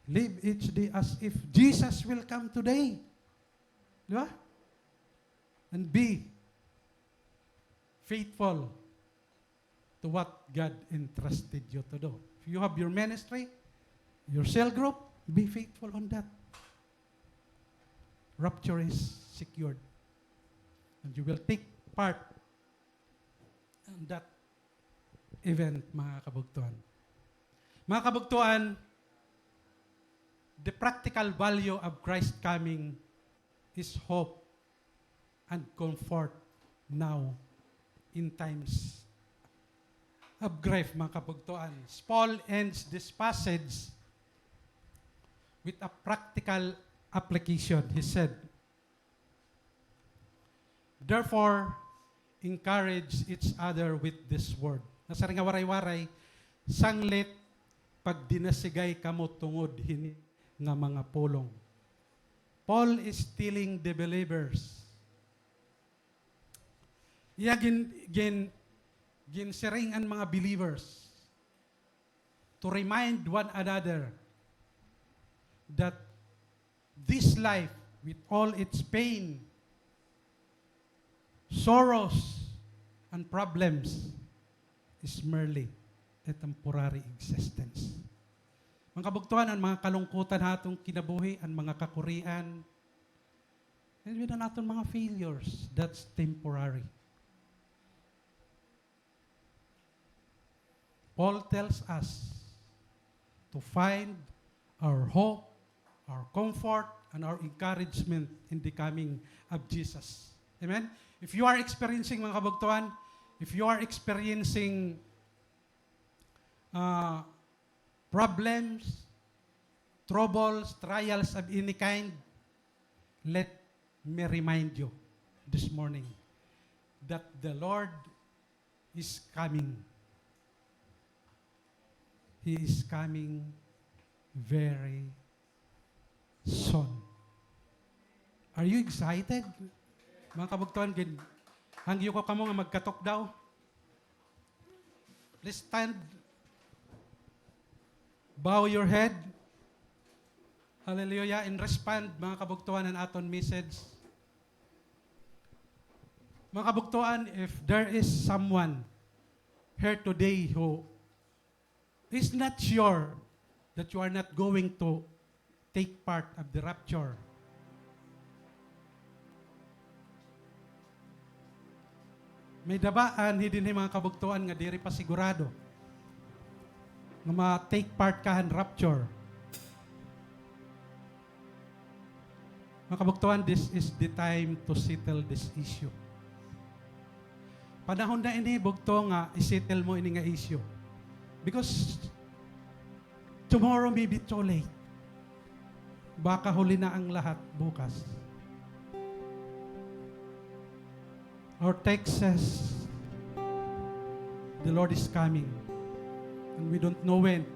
A: Live each day as if Jesus will come today. Di ba? And be faithful to what God entrusted you to do. If you have your ministry, your cell group, be faithful on that. Rapture is secured. And you will take part in that event, mga kabugtuan. Mga kabugtuan, the practical value of Christ coming is hope and comfort now in times of grief, mga kabugtuan. Paul ends this passage with a practical application. He said, therefore, encourage each other with this word. Nasa nga waray-waray, sanglit pag dinasigay kamo tungod hini nga mga pulong. Paul is telling the believers. Iya ginsiring ang mga believers to remind one another that this life, with all its pain, sorrows, and problems, is merely a temporary existence. Mga kabugtuhan, ang mga kalungkutan hatong kinabuhi, ang mga kakurian, and yun na natin mga failures, that's temporary. Paul tells us to find our hope, our comfort, and our encouragement in the coming of Jesus. Amen? If you are experiencing, mga kabugtuan, if you are experiencing problems, troubles, trials of any kind, let me remind you this morning that the Lord is coming. He is coming very soon. Are you excited? Mga kabugtuan, hangyo ko kamo nga magkatok daw. Please stand. Bow your head. Hallelujah. And respond, mga kabugtuan, ang aton message. Mga kabugtuan, if there is someone here today who is not sure that you are not going to take part of the rapture, may dabaan, hidin mga kabugtuan nga diri pa sigurado nga ma-take part kahan rapture. Mga kabugtuan, this is the time to settle this issue. Panahon na ini, bugto nga, isettle mo ini nga issue. Because tomorrow may be too late. Baka huli na ang lahat bukas. Our text says, the Lord is coming. And we don't know when.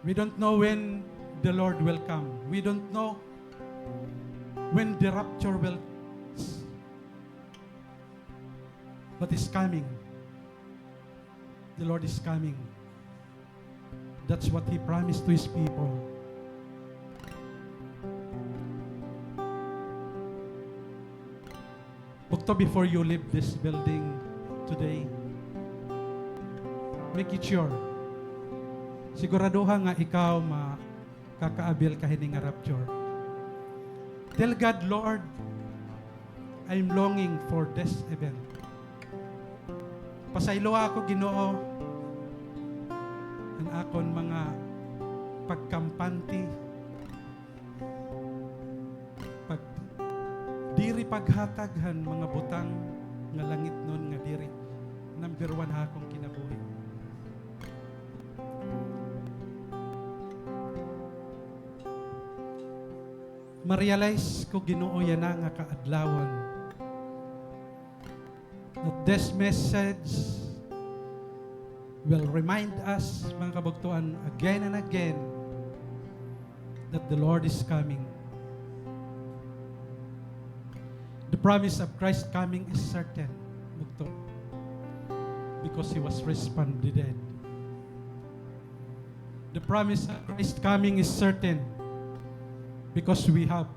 A: We don't know when the Lord will come. We don't know when the rapture will. But it's coming. The Lord is coming. That's what He promised to His people. Bukto, before you leave this building today, make it sure. Siguraduha nga ikaw makakaabil ka hining rapture. Tell God, Lord, I'm longing for this event. Pasaylo ako, Ginoo, ang akon mga pagkampanti, diri paghataghan mga butang nga langit nun nga diri. Number 1 akong kinabuhi. Ma-realize ko, Ginoo, yan na nga kaadlawan. That this message will remind us, mga kabugtuan, again and again, that the Lord is coming. The promise of Christ coming is certain, bugto, because He was raised from the dead. The promise of Christ coming is certain, because we have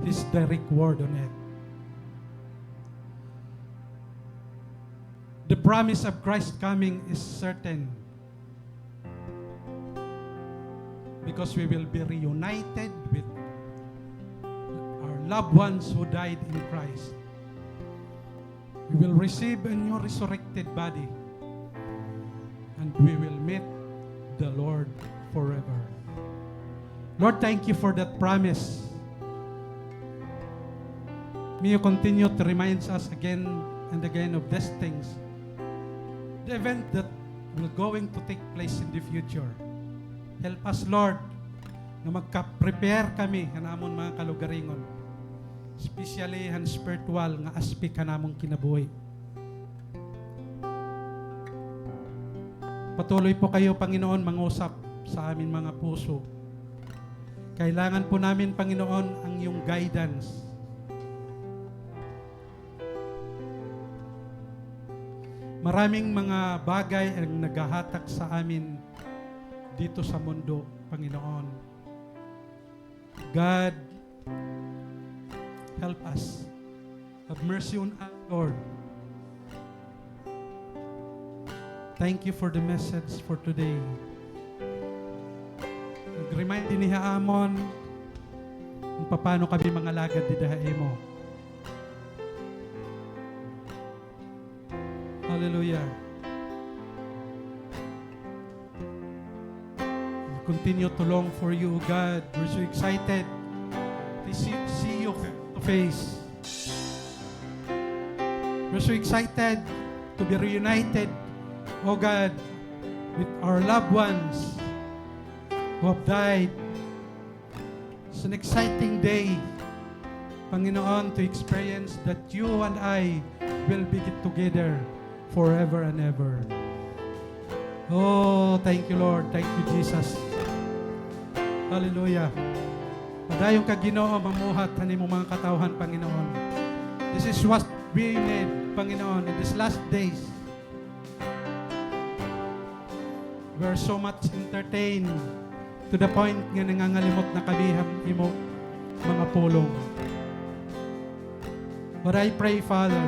A: His direct word on it. The promise of Christ coming is certain, because we will be reunited with our loved ones who died in Christ. We will receive a new resurrected body, and we will meet the Lord forever. Lord, thank you for that promise. May you continue to remind us again and again of these things. The event that will going to take place in the future. Help us, Lord, na magka-prepare kami kanamon mga kalugaringon. Especially han spiritual nga aspect kanamong kinabuhi. Patuloy po kayo, Panginoon, mangusap sa amin mga puso. Kailangan po namin, Panginoon, ang iyong guidance. Maraming mga bagay ang naghahatak sa amin dito sa mundo, Panginoon. God, help us. Have mercy on us, Lord. Thank you for the message for today. Nag-remind din ni Haamon kung paano kami mga lagad di dahae mo. Hallelujah. continue to long for you, God. We're so excited to see you face to face. We're so excited to be reunited, oh God, with our loved ones who have died. It's an exciting day, Panginoon, to experience that you and I will be together forever and ever. Oh, thank you, Lord. Thank you, Jesus. Hallelujah. Padayon ka, Ginoo, mamuhat ani mo mga katawhan, Panginoon. This is what we need, Panginoon, in these last days. We are so much entertained to the point nga nangangalimot na kaliham imo mga pulong. But I pray, Father,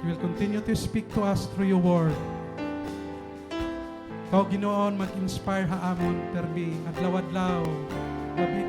A: you will continue to speak to us through your word. Kau Ginoon mag-inspire ha amon terbi adlaw-adlaw gabi